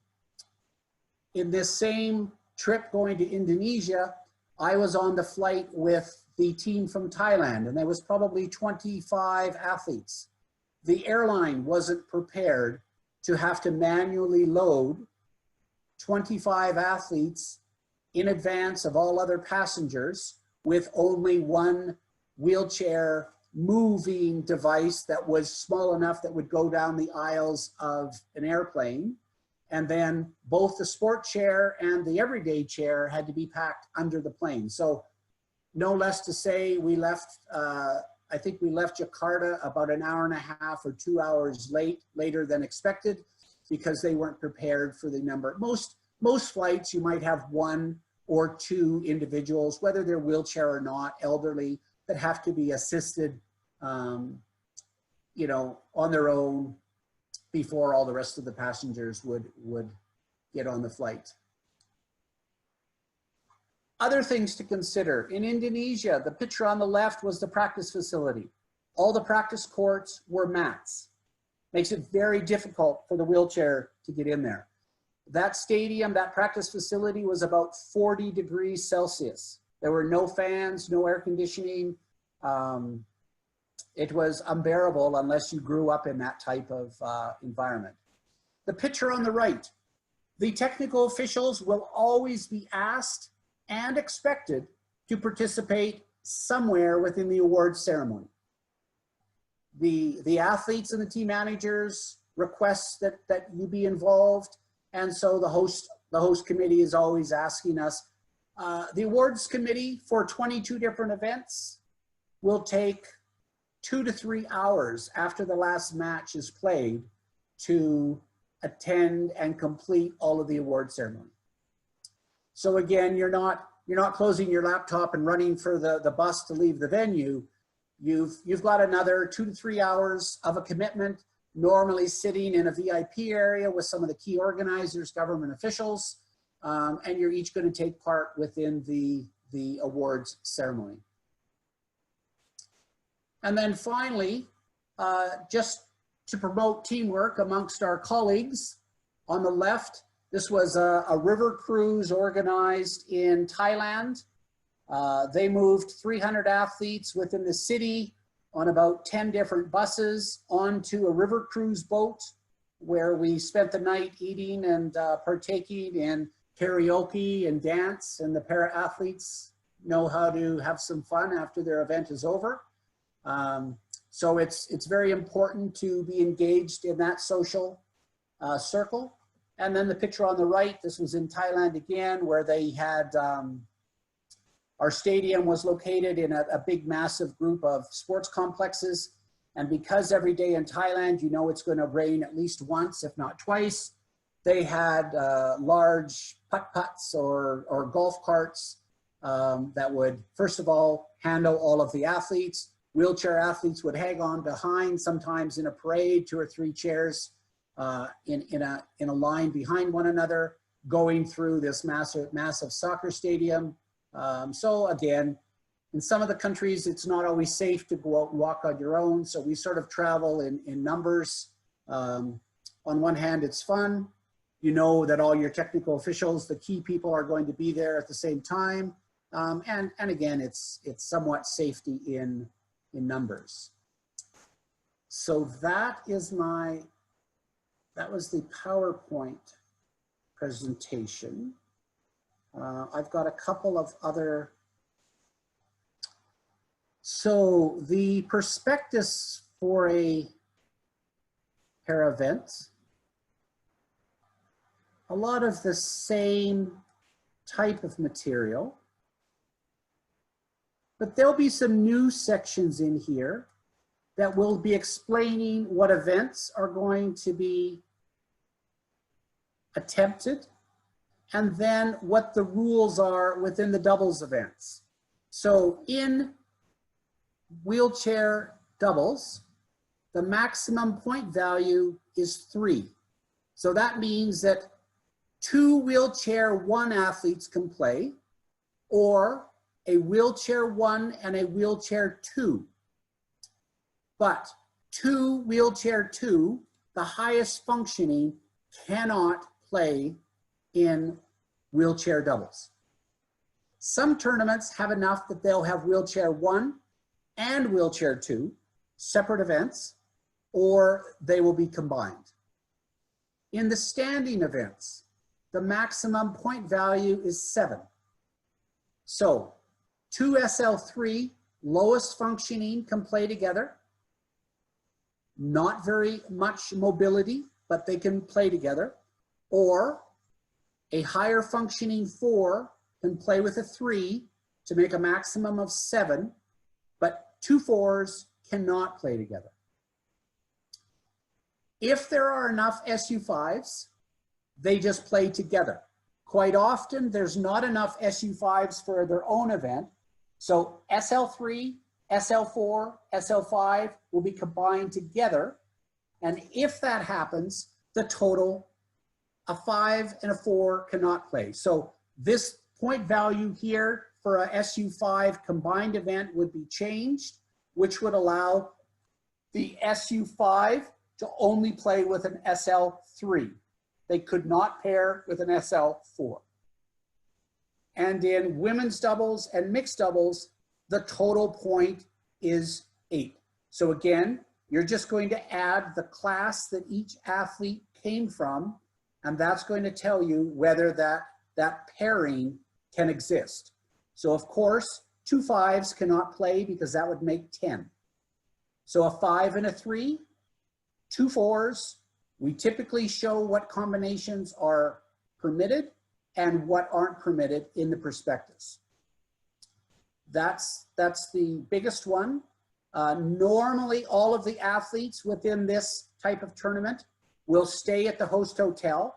this same trip going to Indonesia, I was on the flight with the team from Thailand, and there was probably 25 athletes. The airline wasn't prepared to have to manually load 25 athletes in advance of all other passengers with only one wheelchair moving device that was small enough that would go down the aisles of an airplane. And then both the sport chair and the everyday chair had to be packed under the plane. So no less to say, we left, I think we left Jakarta about an hour and a half or 2 hours later than expected because they weren't prepared for the number. most flights, you might have one or two individuals, whether they're wheelchair or not, elderly, that have to be assisted, you know, on their own before all the rest of the passengers would get on the flight. Other things to consider. In Indonesia, the picture on the left was the practice facility. All the practice courts were mats. Makes it very difficult for the wheelchair to get in there. That stadium, that practice facility was about 40 degrees Celsius. There were no fans, no air conditioning. It was unbearable unless you grew up in that type of environment. The picture on the right, the technical officials will always be asked and expected to participate somewhere within the awards ceremony. The athletes and the team managers request that you be involved, and so the host committee is always asking us. The awards committee for 22 different events will take 2 to 3 hours after the last match is played to attend and complete all of the award ceremony. So again, you're not closing your laptop and running for the bus to leave the venue. You've got another 2 to 3 hours of a commitment, normally sitting in a VIP area with some of the key organizers, government officials, and you're each going to take part within the awards ceremony. And then finally, just to promote teamwork amongst our colleagues, on the left, this was a river cruise organized in Thailand. They moved 300 athletes within the city on about 10 different buses onto a river cruise boat, where we spent the night eating and partaking in karaoke and dance, and the para athletes know how to have some fun after their event is over. So it's very important to be engaged in that social circle. And then the picture on the right, this was in Thailand again, where they had, our stadium was located in a big, massive group of sports complexes. And because every day in Thailand, you know it's going to rain at least once, if not twice, they had large putt-putts or golf carts that would, first of all, handle all of the athletes. Wheelchair athletes would hang on behind, sometimes in a parade, 2 or 3 chairs in a line behind one another, going through this massive soccer stadium. So again, in some of the countries, it's not always safe to go out and walk on your own. So we sort of travel in numbers. On one hand, it's fun. You know that all your technical officials, the key people, are going to be there at the same time. And again, it's somewhat safety in numbers. So that was the PowerPoint presentation. I've got a couple of other. So the prospectus for a para event, a lot of the same type of material, but there'll be some new sections in here that will be explaining what events are going to be attempted, and then what the rules are within the doubles events. So in wheelchair doubles, the maximum point value is 3. So that means that 2 wheelchair 1 athletes can play, or a wheelchair 1 and a wheelchair 2. But 2 wheelchair 2, the highest functioning, cannot play in wheelchair doubles. Some tournaments have enough that they'll have wheelchair 1 and wheelchair 2, separate events, or they will be combined. In the standing events, the maximum point value is 7. So 2 SL3, lowest functioning, can play together. Not very much mobility, but they can play together. Or a higher functioning 4 can play with a 3 to make a maximum of 7, but 2 4s cannot play together. If there are enough SU5s, they just play together. Quite often, there's not enough SU5s for their own event. So SL3, SL4, SL5 will be combined together. And if that happens, the total, a 5 and a 4 cannot play. So this point value here for a SU5 combined event would be changed, which would allow the SU5 to only play with an SL3. They could not pair with an SL4. And in women's doubles and mixed doubles, the total point is 8. So again, you're just going to add the class that each athlete came from, and that's going to tell you whether that pairing can exist. So of course, 2 5s cannot play because that would make 10. So a 5 and a 3, 2 4s, we typically show what combinations are permitted and what aren't permitted in the prospectus. That's the biggest one. Normally, all of the athletes within this type of tournament will stay at the host hotel,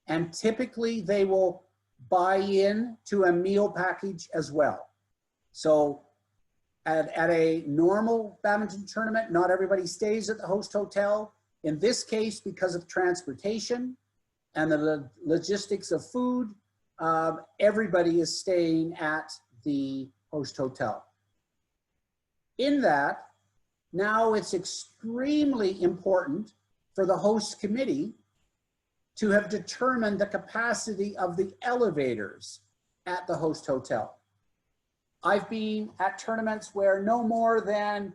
and typically they will buy in to a meal package as well. So at a normal badminton tournament, not everybody stays at the host hotel. In this case, because of transportation and the logistics of food, everybody is staying at the host hotel. In that, now it's extremely important for the host committee to have determined the capacity of the elevators at the host hotel. I've been at tournaments where no more than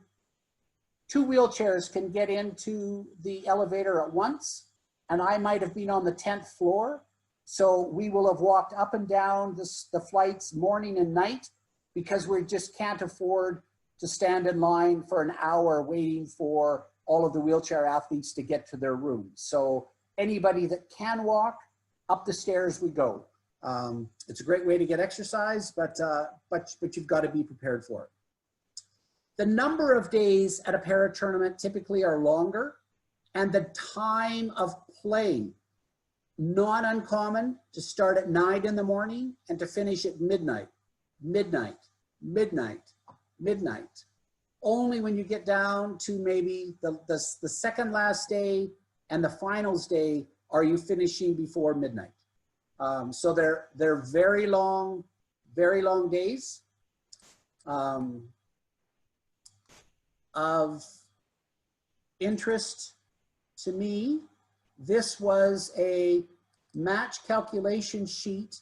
2 wheelchairs can get into the elevator at once, and I might have been on the 10th floor. So we will have walked up and down the flights morning and night because we just can't afford to stand in line for an hour waiting for all of the wheelchair athletes to get to their rooms. So anybody that can walk, up the stairs we go. It's a great way to get exercise, but you've got to be prepared for it. The number of days at a para tournament typically are longer, and the time of play, not uncommon to start at 9 in the morning and to finish at midnight, midnight, midnight, midnight. Only when you get down to maybe the second last day and the finals day are you finishing before midnight. So they're very long days. Of interest to me, this was a match calculation sheet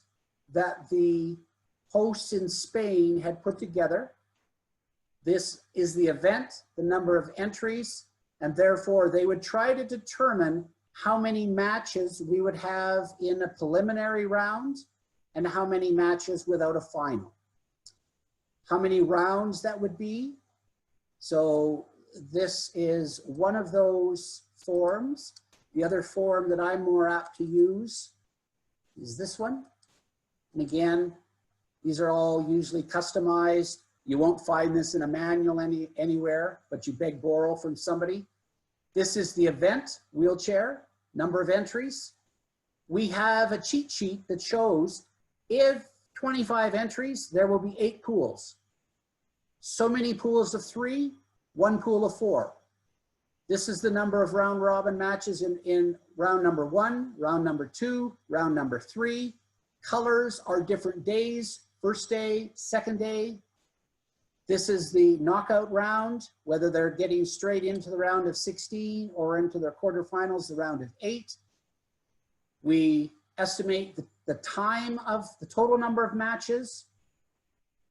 that the hosts in Spain had put together. This is the event, the number of entries, and therefore they would try to determine how many matches we would have in a preliminary round and how many matches without a final. How many rounds that would be. So this is one of those forms. The other form that I'm more apt to use is this one. And again, these are all usually customized. You won't find this in a manual anywhere, but you beg borrow from somebody. This is the event, wheelchair, number of entries. We have a cheat sheet that shows if 25 entries, there will be 8 pools. So many pools of 3, 1 pool of 4. This is the number of round robin matches in round number 1, round number 2, round number 3. Colors are different days, first day, second day. This is the knockout round, whether they're getting straight into the round of 16 or into their quarterfinals, the round of 8. We estimate the time of the total number of matches.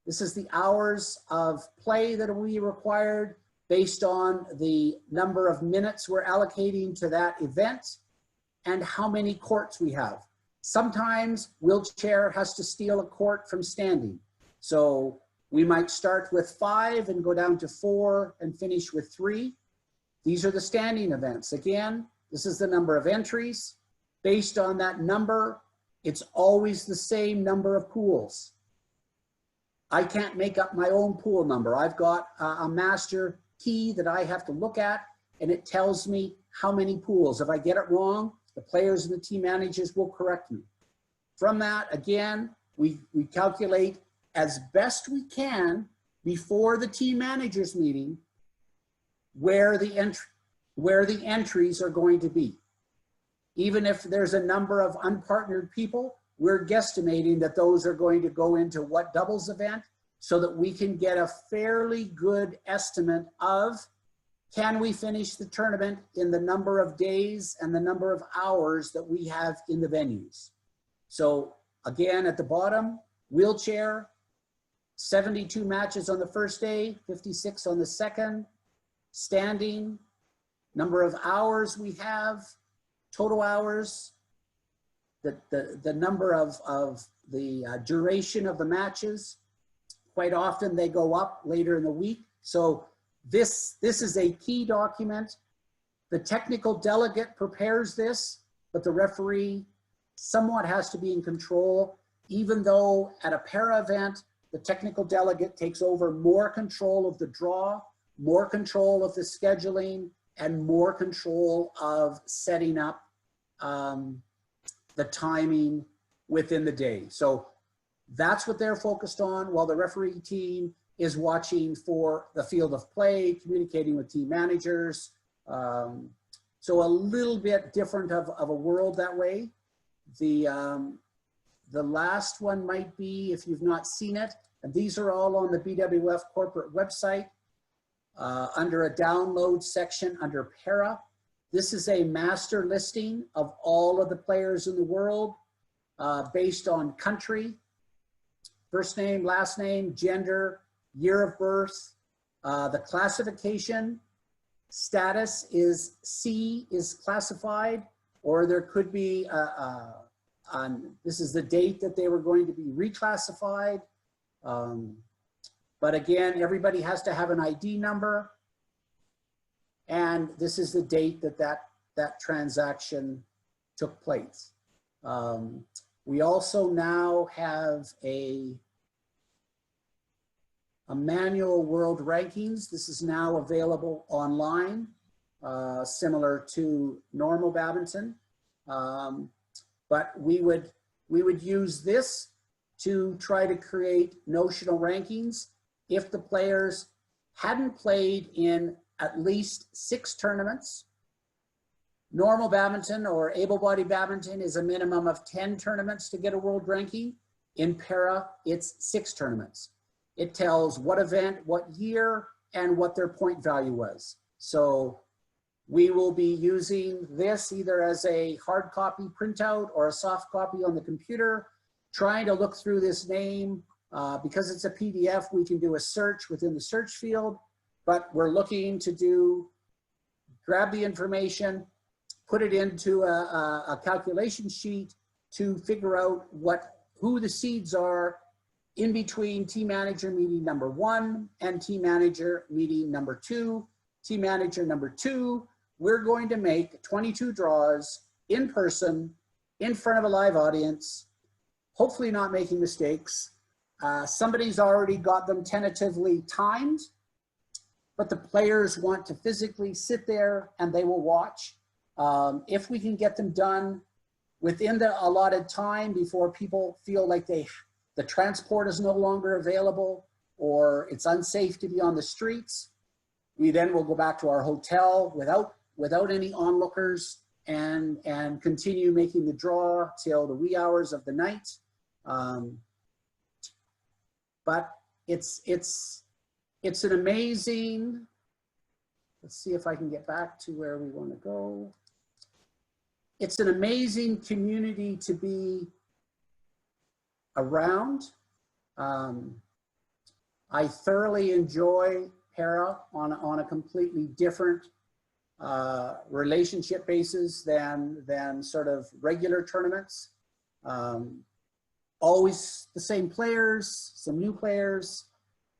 This is the hours of play that will be required based on the number of minutes we're allocating to that event and how many courts we have. Sometimes wheelchair has to steal a court from standing. So we might start with 5 and go down to 4 and finish with 3. These are the standing events. Again, this is the number of entries. Based on that number, it's always the same number of pools. I can't make up my own pool number. I've got a master key that I have to look at, and it tells me how many pools. If I get it wrong, the players and the team managers will correct me. From that, again, we calculate as best we can before the team managers meeting where the entries are going to be. Even if there's a number of unpartnered people, we're guesstimating that those are going to go into what doubles event so that we can get a fairly good estimate of, can we finish the tournament in the number of days and the number of hours that we have in the venues. So again, at the bottom, wheelchair, 72 matches on the first day, 56 on the second. Standing, number of hours we have, total hours, the number of the duration of the matches. Quite often they go up later in the week. So this is a key document. The technical delegate prepares this, but the referee somewhat has to be in control, even though at a para event, the technical delegate takes over more control of the draw, more control of the scheduling, and more control of setting up the timing within the day. So that's what they're focused on, while the referee team is watching for the field of play, communicating with team managers. So a little bit different of a world that way. The last one might be, if you've not seen it, and these are all on the BWF corporate website, under a download section under para. This is a master listing of all of the players in the world based on country, first name, last name, gender, year of birth. The classification status is C is classified, or there could be, this is the date that they were going to be reclassified. But again, everybody has to have an ID number. And this is the date that transaction took place. We also now have a manual world rankings. This is now available online, similar to normal badminton. But we would use this to try to create notional rankings if the players hadn't played in at least 6 tournaments. Normal badminton or able-bodied badminton is a minimum of 10 tournaments to get a world ranking. In para, it's 6 tournaments. It tells what event, what year, and what their point value was. So we will be using this either as a hard copy printout or a soft copy on the computer, trying to look through this name. Because it's a PDF, we can do a search within the search field, but we're looking to grab the information, put it into a calculation sheet to figure out who the seeds are in between team manager meeting number 1 and team manager meeting number 2. Team manager number 2, we're going to make 22 draws in person, in front of a live audience, hopefully not making mistakes. Somebody's already got them tentatively timed, but the players want to physically sit there and they will watch. If we can get them done within the allotted time before people feel like the transport is no longer available or it's unsafe to be on the streets, we then will go back to our hotel without any onlookers and continue making the draw till the wee hours of the night. But it's an amazing, let's see if I can get back to where we want to go. It's an amazing community to be around. I thoroughly enjoy para on a completely different relationship basis than sort of regular tournaments. Always the same players, some new players.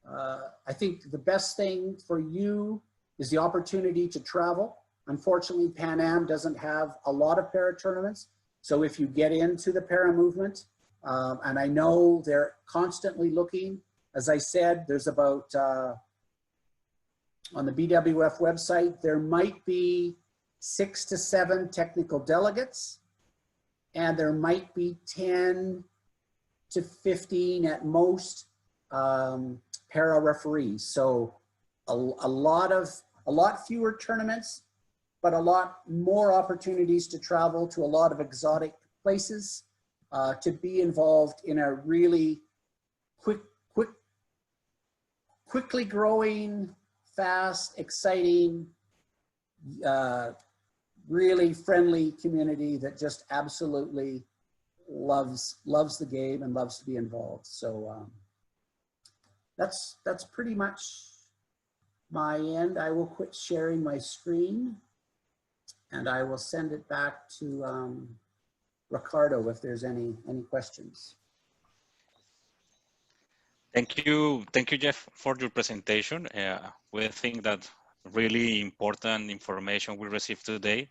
I think the best thing for you is the opportunity to travel. Unfortunately, Pan Am doesn't have a lot of para tournaments. So if you get into the para movement, and I know they're constantly looking, as I said, there's about, on the BWF website, there might be 6 to 7 technical delegates. and there might be 10 to 15 at most para referees. So a lot fewer tournaments, but a lot more opportunities to travel to a lot of exotic places, to be involved in a really quickly growing, fast, exciting, really friendly community that just absolutely loves the game and loves to be involved. So that's pretty much my end. I will quit sharing my screen and I will send it back to Ricardo if there's any questions. Thank you, Jeff, for your presentation. We think that really important information we received today.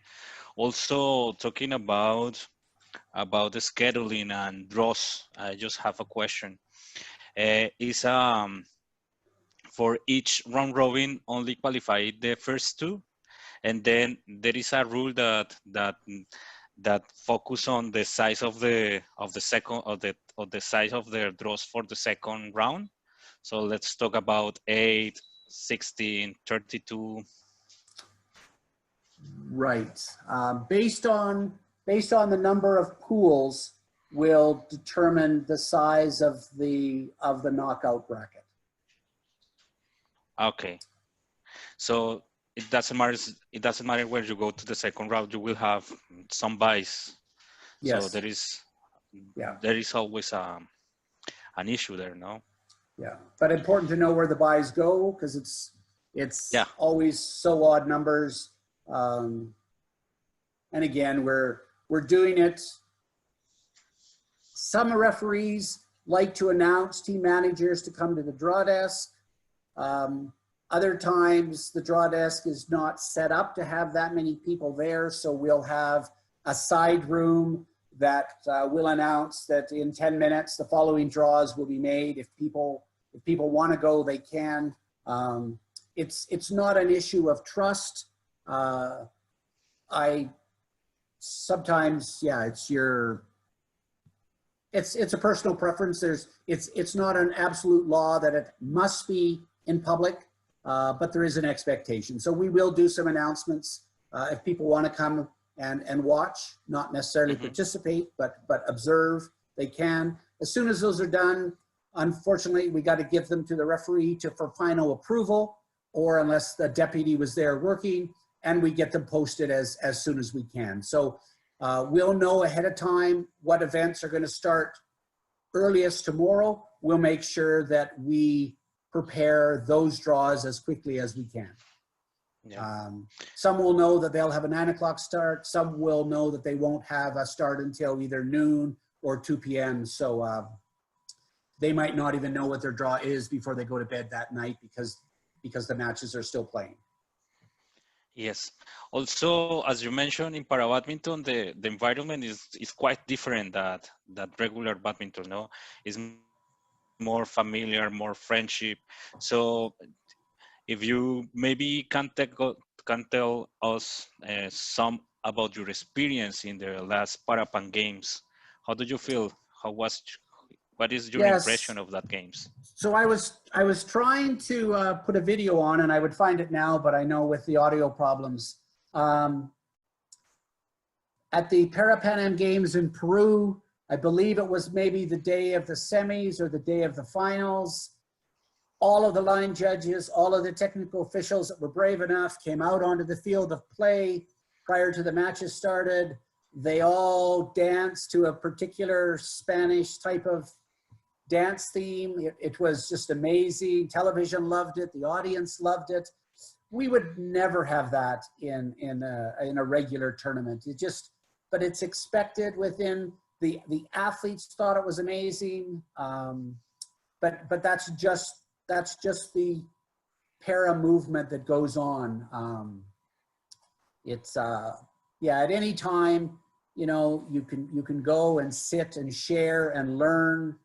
Also, talking about the scheduling and draws, I just have a question. Is for each round robin only qualify the first two, and then there is a rule that focus on the size of the second of the size of the draws for the second round. So let's talk about 8, 16, 32. Right. Based on the number of pools will determine the size of the knockout bracket. Okay. So it doesn't matter where you go to the second round, you will have some buys. Yes. So there is always an issue there, no? Yeah, but important to know where the buys go, because it's always so odd numbers. And again, we're doing it. Some referees like to announce team managers to come to the draw desk. Other times the draw desk is not set up to have that many people there, so we'll have a side room that will announce that in 10 minutes the following draws will be made. If people want to go, they can. It's not an issue of trust. Sometimes, yeah, it's a personal preference. It's not an absolute law that it must be in public, but there is an expectation. So we will do some announcements if people want to come and watch, not necessarily participate, but observe, they can. As soon as those are done, unfortunately, we got to give them to the referee for final approval, or unless the deputy was there working, and we get them posted as soon as we can. So we'll know ahead of time what events are going to start earliest tomorrow. We'll make sure that we prepare those draws as quickly as we can. Yeah. Some will know that they'll have a 9 o'clock start. Some will know that they won't have a start until either noon or 2 p.m. So they might not even know what their draw is before they go to bed that night because the matches are still playing. Yes. Also, as you mentioned, in para badminton, the environment is quite different that regular badminton. No, it's more familiar, more friendship. So, if you maybe can tell us some about your experience in the last Parapan Games. How did you feel? What is your impression of that games? So I was trying to put a video on, and I would find it now, but I know with the audio problems. At the Parapan Am Games in Peru, I believe it was maybe the day of the semis or the day of the finals. All of the line judges, all of the technical officials that were brave enough came out onto the field of play prior to the matches started. They all danced to a particular Spanish type of dance theme. It was just amazing. Television loved it. The audience loved it. We would never have that in a regular tournament. But it's expected within the athletes thought it was amazing. But that's just the para movement that goes on. At any time, you can go and sit and share and learn,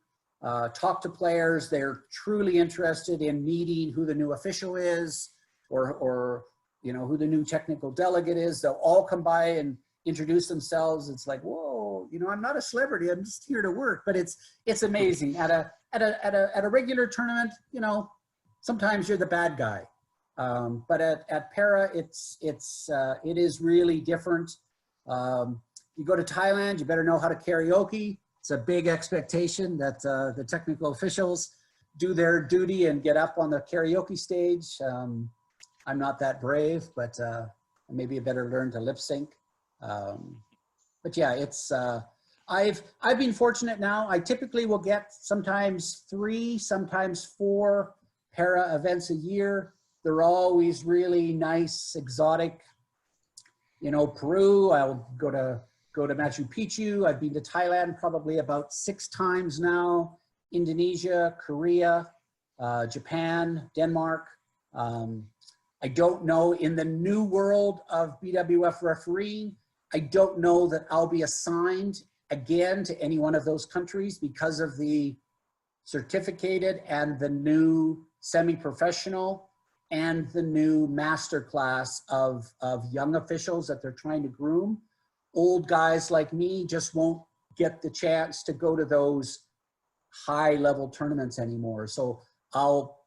talk to players. They're truly interested in meeting who the new official is, or who the new technical delegate is. They'll all come by and introduce themselves. It's like, whoa, You know, I'm not a celebrity. I'm just here to work. But it's amazing. At a regular tournament, you know, sometimes you're the bad guy. But at para, it is really different. You go to Thailand, you better know how to karaoke. It's a big expectation that the technical officials do their duty and get up on the karaoke stage. I'm not that brave, but maybe I better learn to lip sync. But yeah, it's I've been fortunate now. I typically will get sometimes 3, sometimes 4 para events a year. They're always really nice, exotic. You know, Peru, I'll go to Machu Picchu. I've been to Thailand probably about 6 times now. Indonesia, Korea, Japan, Denmark. I don't know, in the new world of BWF refereeing, I don't know that I'll be assigned again to any one of those countries because of the certificated and the new semi-professional and the new master class of young officials that they're trying to groom. Old guys like me just won't get the chance to go to those high level tournaments anymore. So I'll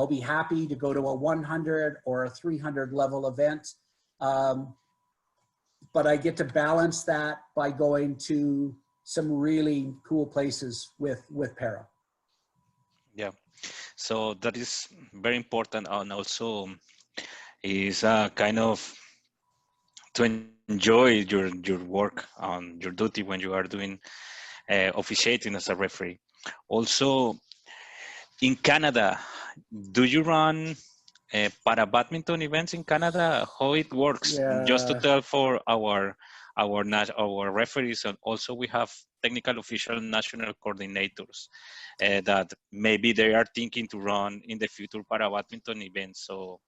be happy to go to a 100 or a 300 level event. But I get to balance that by going to some really cool places with para. Yeah, so that is very important, and also is kind of to enjoy your work on your duty when you are doing officiating as a referee. Also, in Canada, do you run para badminton events in Canada? How it works? Yeah. Just to tell for our referees, and also we have technical official national coordinators that maybe they are thinking to run in the future para badminton events. So,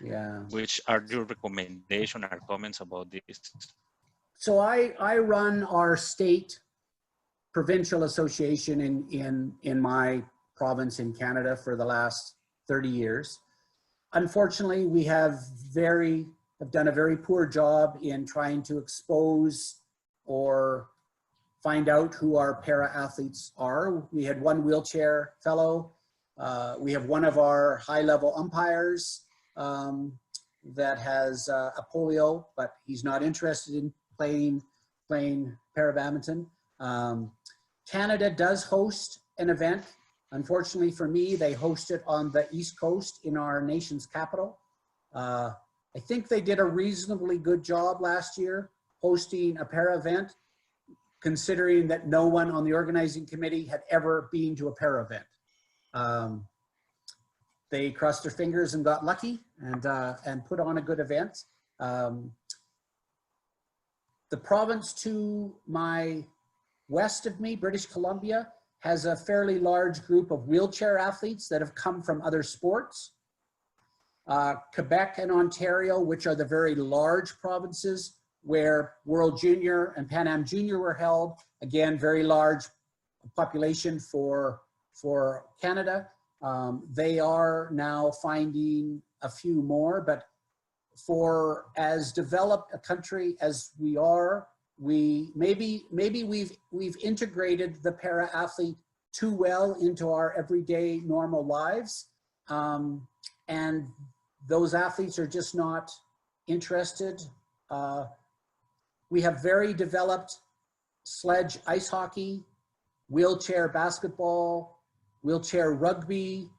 yeah, which are your recommendations or comments about this? So I run our state provincial association in my province in Canada for the last 30 years. Unfortunately, we have done a very poor job in trying to expose or find out who our para athletes are. We had one wheelchair fellow. We have one of our high level umpires that has a polio, but he's not interested in playing para badminton. Canada does host an event. Unfortunately for me, they host it on the East Coast in our nation's capital. I think they did a reasonably good job last year hosting a para event, considering that no one on the organizing committee had ever been to a para event. They crossed their fingers and got lucky and put on a good event. The province to my west of me, British Columbia, has a fairly large group of wheelchair athletes that have come from other sports. Quebec and Ontario, which are the very large provinces where World Junior and Pan Am Junior were held, again, very large population for Canada. They are now finding a few more, but for as developed a country as we are, maybe we've integrated the para athlete too well into our everyday normal lives, and those athletes are just not interested. We have very developed sledge ice hockey, wheelchair basketball, wheelchair rugby,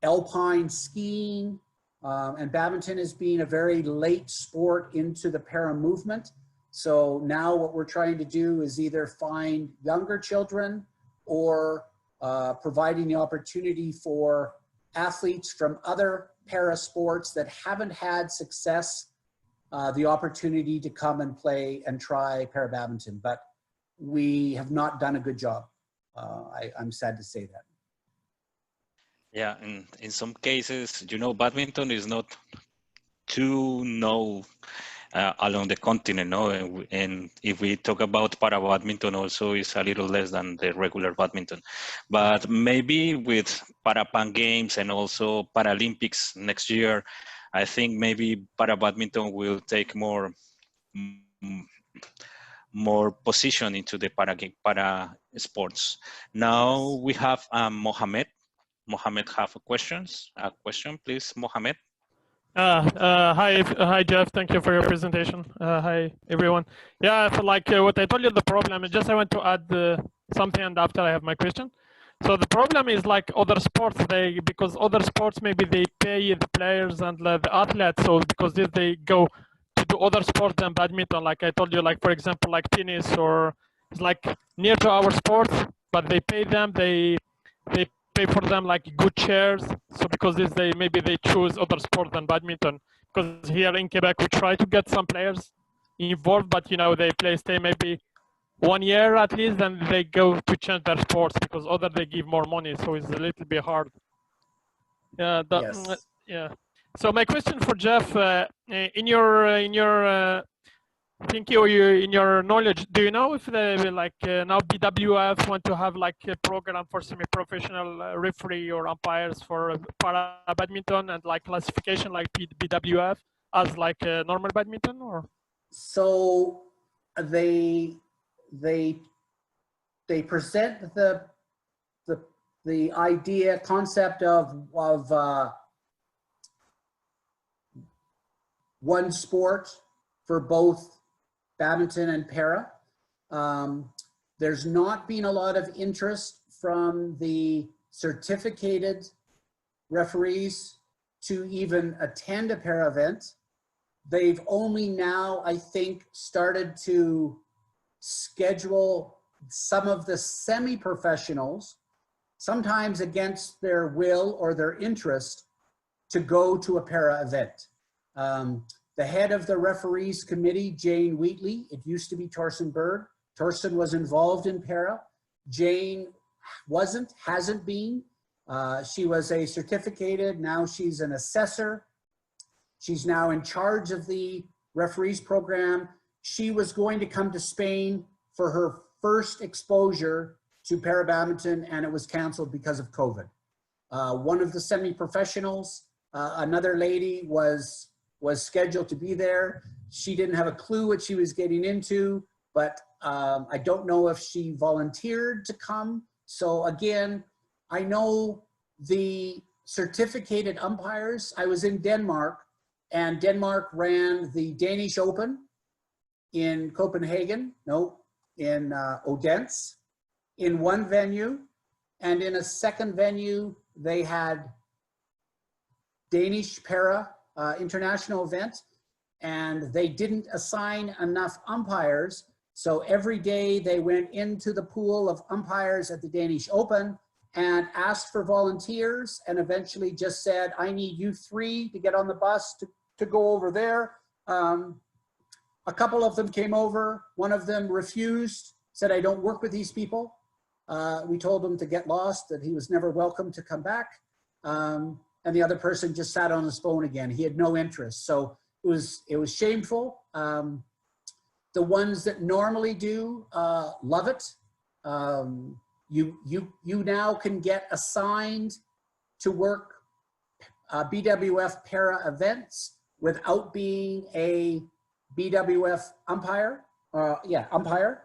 alpine skiing, and badminton is being a very late sport into the para movement. So now what we're trying to do is either find younger children or providing the opportunity for athletes from other para sports that haven't had success, the opportunity to come and play and try para badminton. But we have not done a good job. I'm sad to say that. Yeah, and in some cases, you know, badminton is not too known along the continent, no? And if we talk about para badminton, also is a little less than the regular badminton. But maybe with para Pan Games and also Paralympics next year, I think maybe para badminton will take more more position into the para sports. Now we have Mohamed. Mohamed have a question, please, Mohamed. Hi, Jeff. Thank you for your presentation. Hi, everyone. Yeah, I feel like what I told you the problem. Just I want to add something, and after I have my question. So the problem is like other sports. Because other sports maybe they pay the players and the athletes. So because if they go to do other sports than badminton, like I told you, like for example, like tennis or it's like near to our sports, but they pay them. They pay for them like good chairs. So because this they choose other sport than badminton. Because here in Quebec we try to get some players involved, but they stay maybe 1 year at least, then they go to change their sports because other they give more money, so it's a little bit hard. Yeah. Yes. Yeah. So my question for Jeff, in your thank you. In your knowledge, do you know if they now BWF want to have like a program for semi-professional referee or umpires for para badminton and like classification like BWF as like normal badminton or? So they present the idea concept of one sport for both badminton and para. There's not been a lot of interest from the certificated referees to even attend a para event. They've only now, I think, started to schedule some of the semi-professionals, sometimes against their will or their interest, to go to a para event. The head of the referees committee, Jane Wheatley, it used to be Torsten Berg. Torsten was involved in para. Jane hasn't been. She was a certificated, now she's an assessor. She's now in charge of the referees program. She was going to come to Spain for her first exposure to para badminton, and it was canceled because of COVID. One of the semi-professionals, another lady was scheduled to be there. She didn't have a clue what she was getting into, but I don't know if she volunteered to come. So again, I know the certificated umpires. I was in Denmark, and Denmark ran the Danish Open in Copenhagen, in Odense, in one venue, and in a second venue, they had Danish para international event, and they didn't assign enough umpires. So every day they went into the pool of umpires at the Danish Open and asked for volunteers, and eventually just said, I need you 3 to get on the bus to go over there. A couple of them came over. One of them refused, said, I don't work with these people. We told him to get lost, that he was never welcome to come back. And the other person just sat on his phone again. He had no interest. So it was shameful. The ones that normally do love it. You now can get assigned to work BWF para events without being a BWF umpire. Umpire.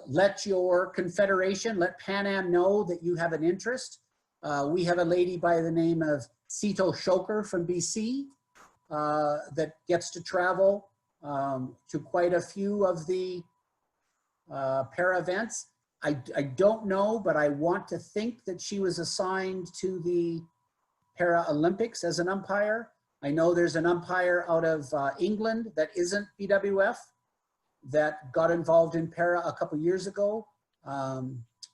Let your confederation, let Pan Am know that you have an interest. We have a lady by the name of Sito Shoker from BC that gets to travel to quite a few of the para events. I don't know, but I want to think that she was assigned to the Para Olympics as an umpire. I know there's an umpire out of England that isn't BWF that got involved in para a couple years ago.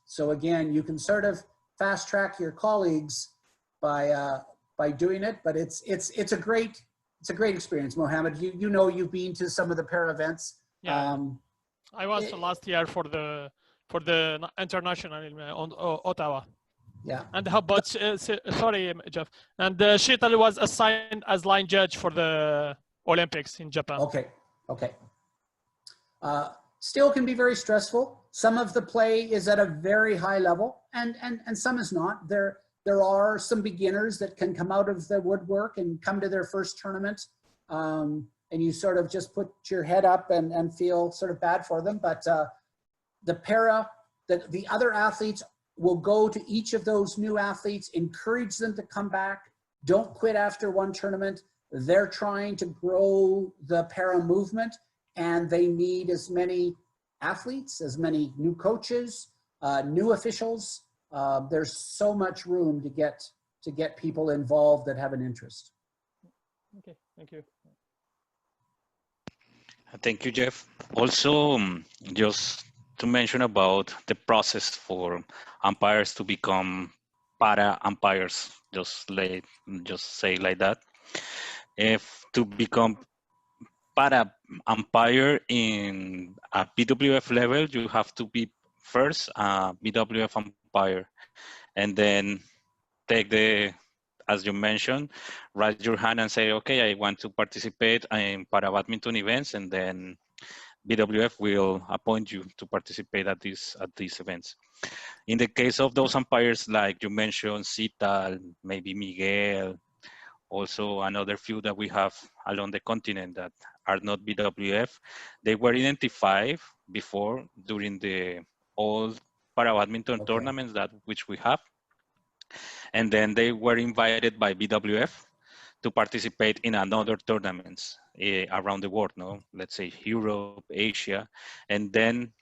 So again, you can sort of fast track your colleagues by doing it, but it's a great experience, Mohammed. You know, you've been to some of the para events. Yeah, I was last year for the international on Ottawa. Yeah. And how about sorry, Jeff? And Sheetal was assigned as line judge for the Olympics in Japan. Okay. Still can be very stressful. Some of the play is at a very high level, and some is not. There are some beginners that can come out of the woodwork and come to their first tournament. and you sort of just put your head up and feel sort of bad for them. But the other athletes will go to each of those new athletes, encourage them to come back. Don't quit after one tournament. They're trying to grow the para movement, and they need as many athletes, as many new coaches, new officials. There's so much room to get people involved that have an interest. Okay, thank you. Thank you, Jeff. Also, just to mention about the process for umpires to become para umpires, just say like that. If to become para umpire in a BWF level, you have to be first a BWF umpire, and then take as you mentioned, raise your hand and say, okay, I want to participate in para badminton events, and then BWF will appoint you to participate at these events. In the case of those umpires, like you mentioned, Cital, maybe Miguel, also another few that we have along the continent that are not BWF, they were identified before during the old para badminton tournaments which we have. And then they were invited by BWF to participate in another tournaments around the world, no? Let's say Europe, Asia, and then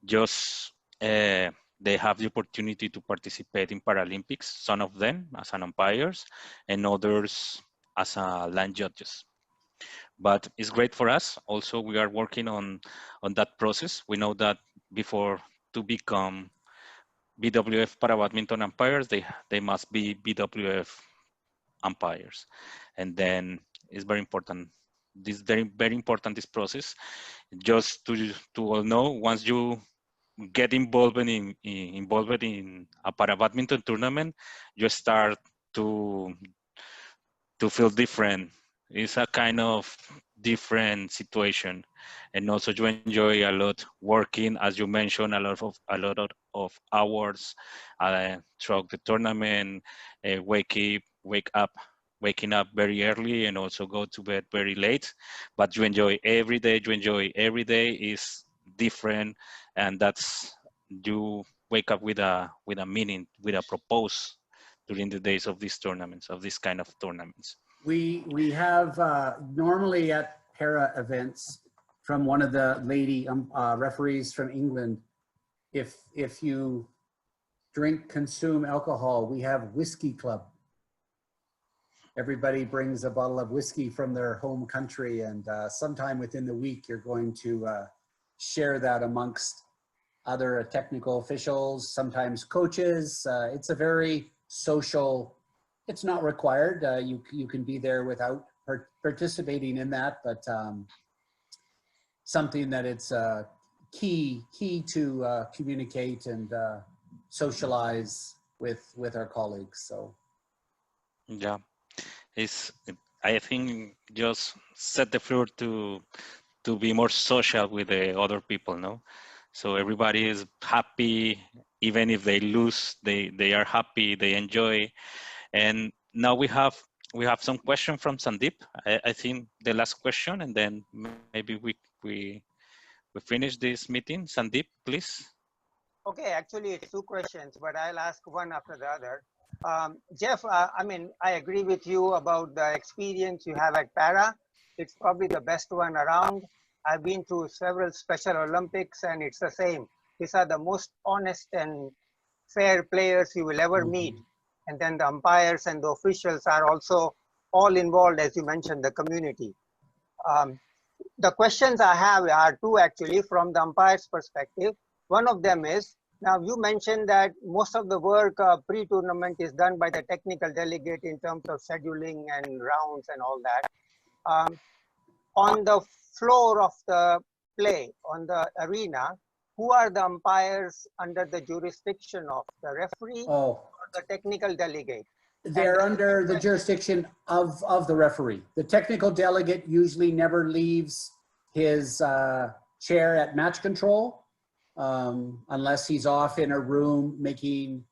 just they have the opportunity to participate in Paralympics, some of them as an umpires and others as line judges. But it's great for us. Also, we are working on that process. We know that before to become BWF para badminton umpires, they must be BWF umpires, and then it's very important. This very important, this process. Just to all know, once you get involved in a para badminton tournament, you start to feel different. It's a kind of different situation, and also you enjoy a lot working, as you mentioned, a lot of hours throughout the tournament. Waking up very early, and also go to bed very late. But you enjoy every day. Every day is different, and that's you wake up with a meaning, with a purpose during the days of these tournaments, of this kind of tournaments. We have normally at para events, from one of the lady referees from England, if you consume alcohol, we have whiskey club. Everybody brings a bottle of whiskey from their home country, and sometime within the week you're going to share that amongst other technical officials, sometimes coaches. It's a very social. It's not required. You can be there without participating in that, but something that it's key to communicate and socialize with our colleagues. So yeah, I think just set the floor to be more social with the other people, no? So everybody is happy, even if they lose, they are happy, they enjoy. And now we have some question from Sandeep. I think the last question, and then maybe we finish this meeting. Sandeep, please. Okay, actually it's two questions, but I'll ask one after the other. Jeff, I mean, I agree with you about the experience you have at Para. It's probably the best one around. I've been through several Special Olympics, and it's the same. These are the most honest and fair players you will ever meet. And then the umpires and the officials are also all involved, as you mentioned, the community. The questions I have are two actually from the umpire's perspective. One of them is, now you mentioned that most of the work pre-tournament is done by the technical delegate in terms of scheduling and rounds and all that. On the floor of the play, on the arena, who are the umpires under the jurisdiction of? The referee or the technical delegate? They're under the jurisdiction of the referee. The technical delegate usually never leaves his chair at match control unless he's off in a room making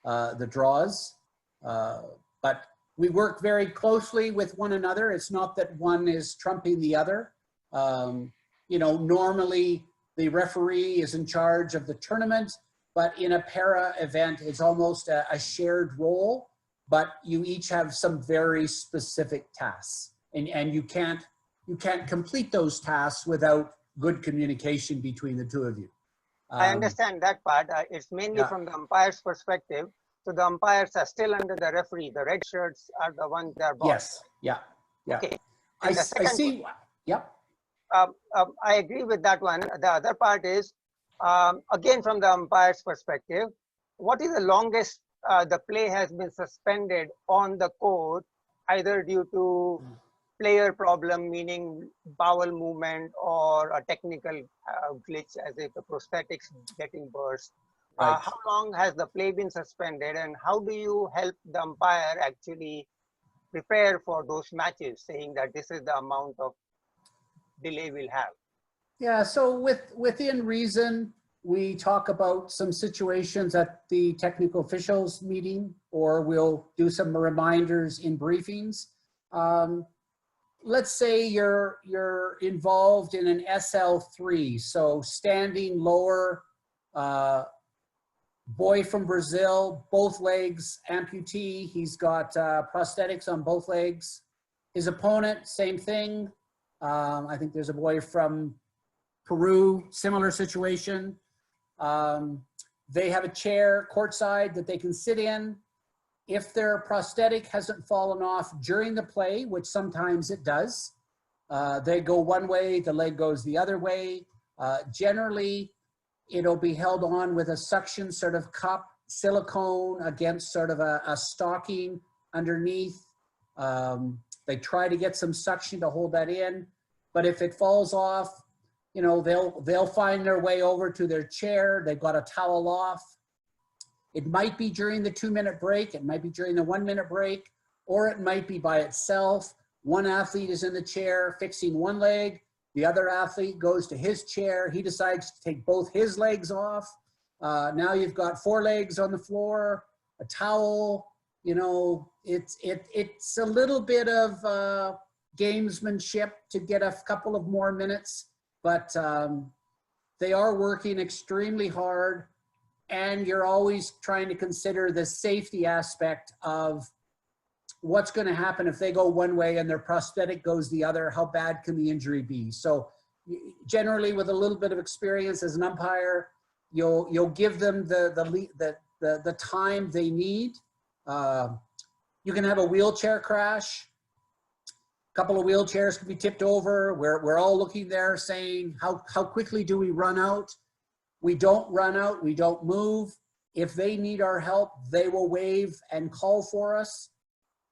the draws. But we work very closely with one another. It's not that one is trumping the other. You know, normally the referee is in charge of the tournament, but in a para event, it's almost a shared role, but you each have some very specific tasks, and you can't complete those tasks without good communication between the two of you. I understand that part. It's mainly from the umpire's perspective. So the umpires are still under the referee. The red shirts are the ones that are boss. Yes. Yeah. Okay. I see. Yep. I agree with that one. The other part is, again, from the umpire's perspective, what is the longest the play has been suspended on the court, either due to player problem, meaning bowel movement, or a technical glitch, as if the prosthetics getting burst? Right. How long has the play been suspended, and how do you help the umpire actually prepare for those matches, saying that this is the amount of delay we'll have? Yeah, so within reason, we talk about some situations at the technical officials meeting, or we'll do some reminders in briefings. Let's say you're involved in an SL3, so standing lower, boy from Brazil, both legs amputee. He's got prosthetics on both legs. His opponent, same thing. I think there's a boy from Peru, similar situation. They have a chair courtside that they can sit in. If their prosthetic hasn't fallen off during the play, which sometimes it does, they go one way, the leg goes the other way. Generally, it'll be held on with a suction sort of cup, silicone against sort of a stocking underneath. They try to get some suction to hold that in, but if it falls off, you know, they'll find their way over to their chair. They've got a towel off. It might be during the 2-minute break. It might be during the 1-minute break, or it might be by itself. One athlete is in the chair fixing one leg. The other athlete goes to his chair. He decides to take both his legs off. Now you've got 4 legs on the floor, a towel. You know, it's a little bit of gamesmanship to get a couple of more minutes, but they are working extremely hard, and you're always trying to consider the safety aspect of what's going to happen if they go one way and their prosthetic goes the other. How bad can the injury be? So generally, with a little bit of experience as an umpire, you'll give them the time they need. You can have a wheelchair crash. A couple of wheelchairs can be tipped over. We're all looking there saying, how quickly do we run out? We don't run out, we don't move. If they need our help, they will wave and call for us.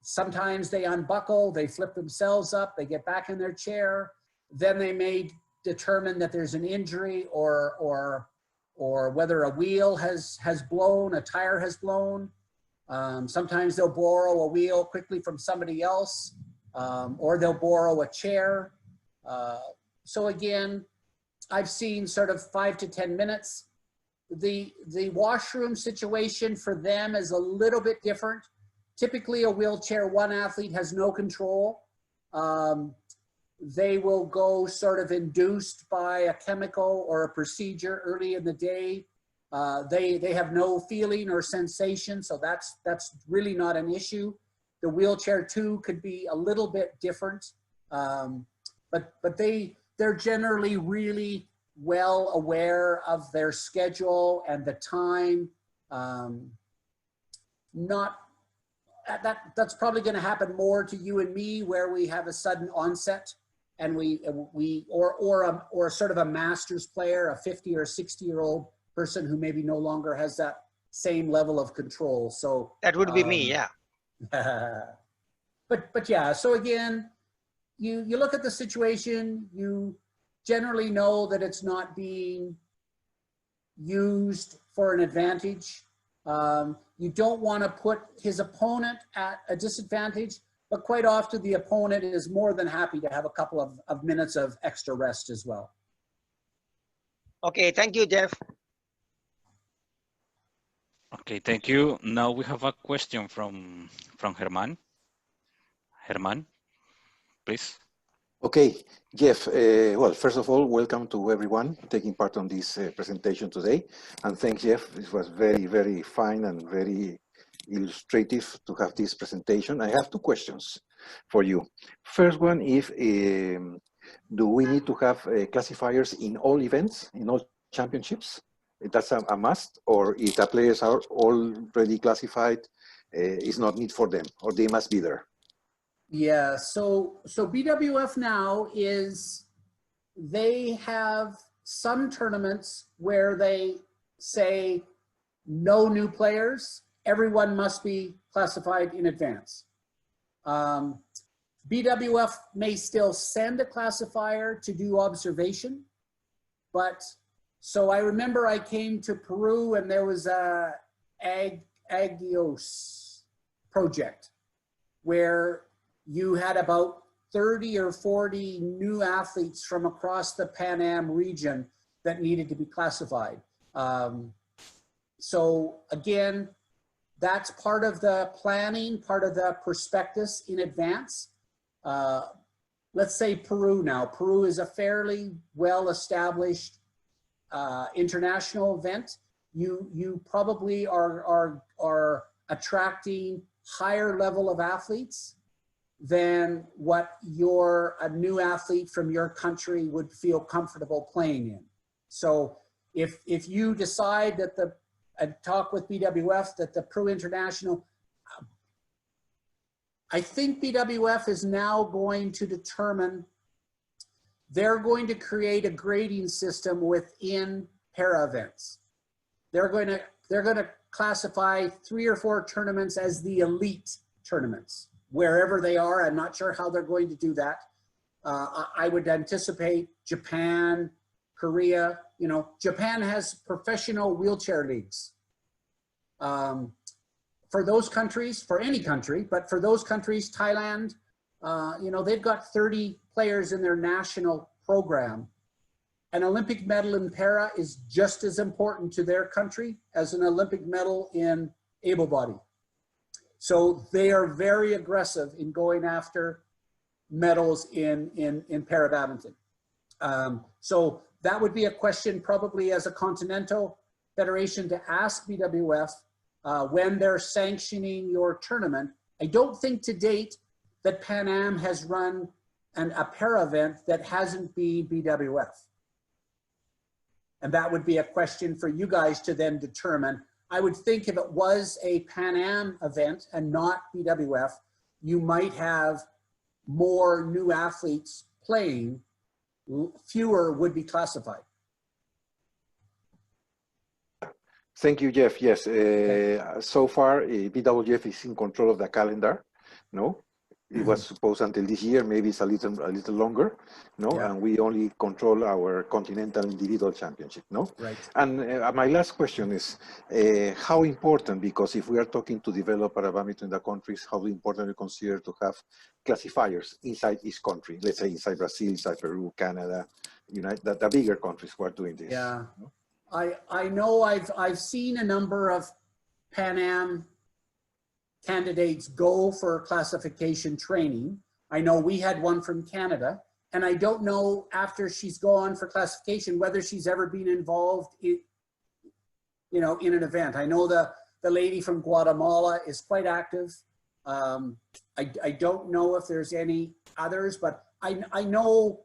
Sometimes they unbuckle, they flip themselves up, they get back in their chair. Then they may determine that there's an injury or whether a wheel has blown, a tire has blown. Sometimes they'll borrow a wheel quickly from somebody else, or they'll borrow a chair. So again, I've seen sort of 5 to 10 minutes. The washroom situation for them is a little bit different. Typically a wheelchair, one athlete has no control. They will go sort of induced by a chemical or a procedure early in the day. They have no feeling or sensation, so that's really not an issue. The wheelchair 2 could be a little bit different, but they're generally really well aware of their schedule and the time. That's probably going to happen more to you and me, where we have a sudden onset, and or sort of a master's player, a 50 or 60-year-old person who maybe no longer has that same level of control. So that would be me, yeah. But yeah, so again, you look at the situation, you generally know that it's not being used for an advantage. You don't want to put his opponent at a disadvantage, but quite often the opponent is more than happy to have a couple of minutes of extra rest as well. Okay, thank you, Jeff. Okay, thank you. Now we have a question from Germán. Herman, please. Okay, Jeff, well, first of all, welcome to everyone taking part on this presentation today. And thanks, Jeff. This was very, very fine and very illustrative to have this presentation. I have two questions for you. First one, do we need to have classifiers in all events, in all championships? That's a must, or if the players are already classified, it's not need for them, or they must be there? Yeah, so BWF now they have some tournaments where they say no new players, everyone must be classified in advance. BWF may still send a classifier to do observation, but so I remember I came to Peru and there was a Agios project where you had about 30 or 40 new athletes from across the Pan Am region that needed to be classified. So again, that's part of the planning, part of the prospectus in advance. Let's say Peru now. Peru is a fairly well-established international event. You probably are attracting higher level of athletes than what a new athlete from your country would feel comfortable playing in. So if you decide that talk with BWF that the Peru International, I think BWF is now going to determine, they're going to create a grading system within para events. They're going to classify 3 or 4 tournaments as the elite tournaments, wherever they are. I'm not sure how they're going to do that. I would anticipate Japan, Korea, Japan has professional wheelchair leagues. For those countries, for any country, but for those countries, Thailand, they've got 30 players in their national program. An Olympic medal in para is just as important to their country as an Olympic medal in able body. So they are very aggressive in going after medals in para badminton. So that would be a question probably as a continental federation to ask BWF when they're sanctioning your tournament. I don't think to date that Pan Am has run a para event that hasn't been BWF. And that would be a question for you guys to then determine. I would think if it was a Pan Am event and not BWF, you might have more new athletes playing, fewer would be classified. Thank you, Jeff. Yes, so far BWF is in control of the calendar. No, it was supposed until this year. Maybe it's a little longer. No, yeah. And we only control our continental individual championship. No, right. And my last question is how important, because if we are talking to develop para badminton in the countries, how important we consider to have classifiers inside each country. Let's say inside Brazil, inside Peru, Canada, the bigger countries who are doing this. Yeah. No? I know I've seen a number of Pan Am candidates go for classification training. I know we had one from Canada, and I don't know after she's gone for classification whether she's ever been involved in an event. I know the lady from Guatemala is quite active. I don't know if there's any others, but I know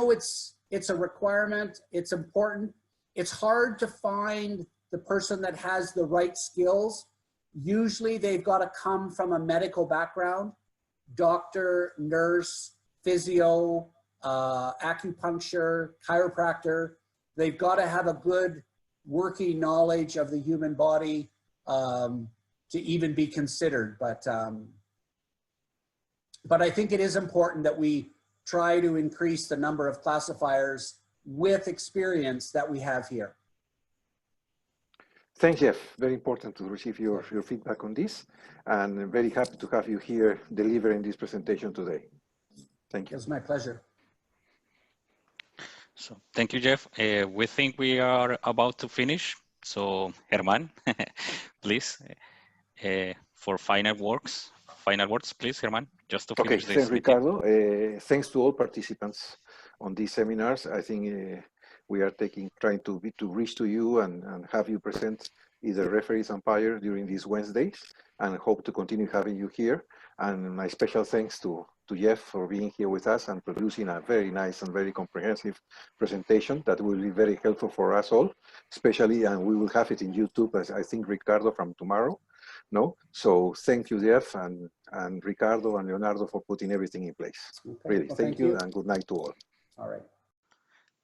it's a requirement. It's important. It's hard to find the person that has the right skills. Usually they've got to come from a medical background, doctor, nurse, physio, acupuncture, chiropractor. They've got to have a good working knowledge of the human body to even be considered. But I think it is important that we try to increase the number of classifiers with experience that we have here. Thanks, Jeff. Very important to receive your feedback on this, and very happy to have you here delivering this presentation today. Thank you. It's my pleasure. So thank you, Jeff. We think we are about to finish. So Herman, please, for final works final words, please, Germán, just to Okay, finish thanks, this meeting. Ricardo. Thanks to all participants on these seminars. I think we are trying to reach to you and have you present either referees, umpires during these Wednesdays, and hope to continue having you here. And my special thanks to Jeff for being here with us and producing a very nice and very comprehensive presentation that will be very helpful for us all, especially, and we will have it in YouTube, as I think, Ricardo, from tomorrow. No, so thank you, Jeff, and Ricardo and Leonardo for putting everything in place. Okay. Really, Well, thank you and good night to all. All right.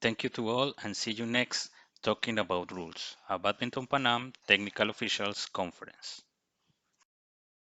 Thank you to all, and see you next talking about rules, a Badminton Panam Technical Officials Conference.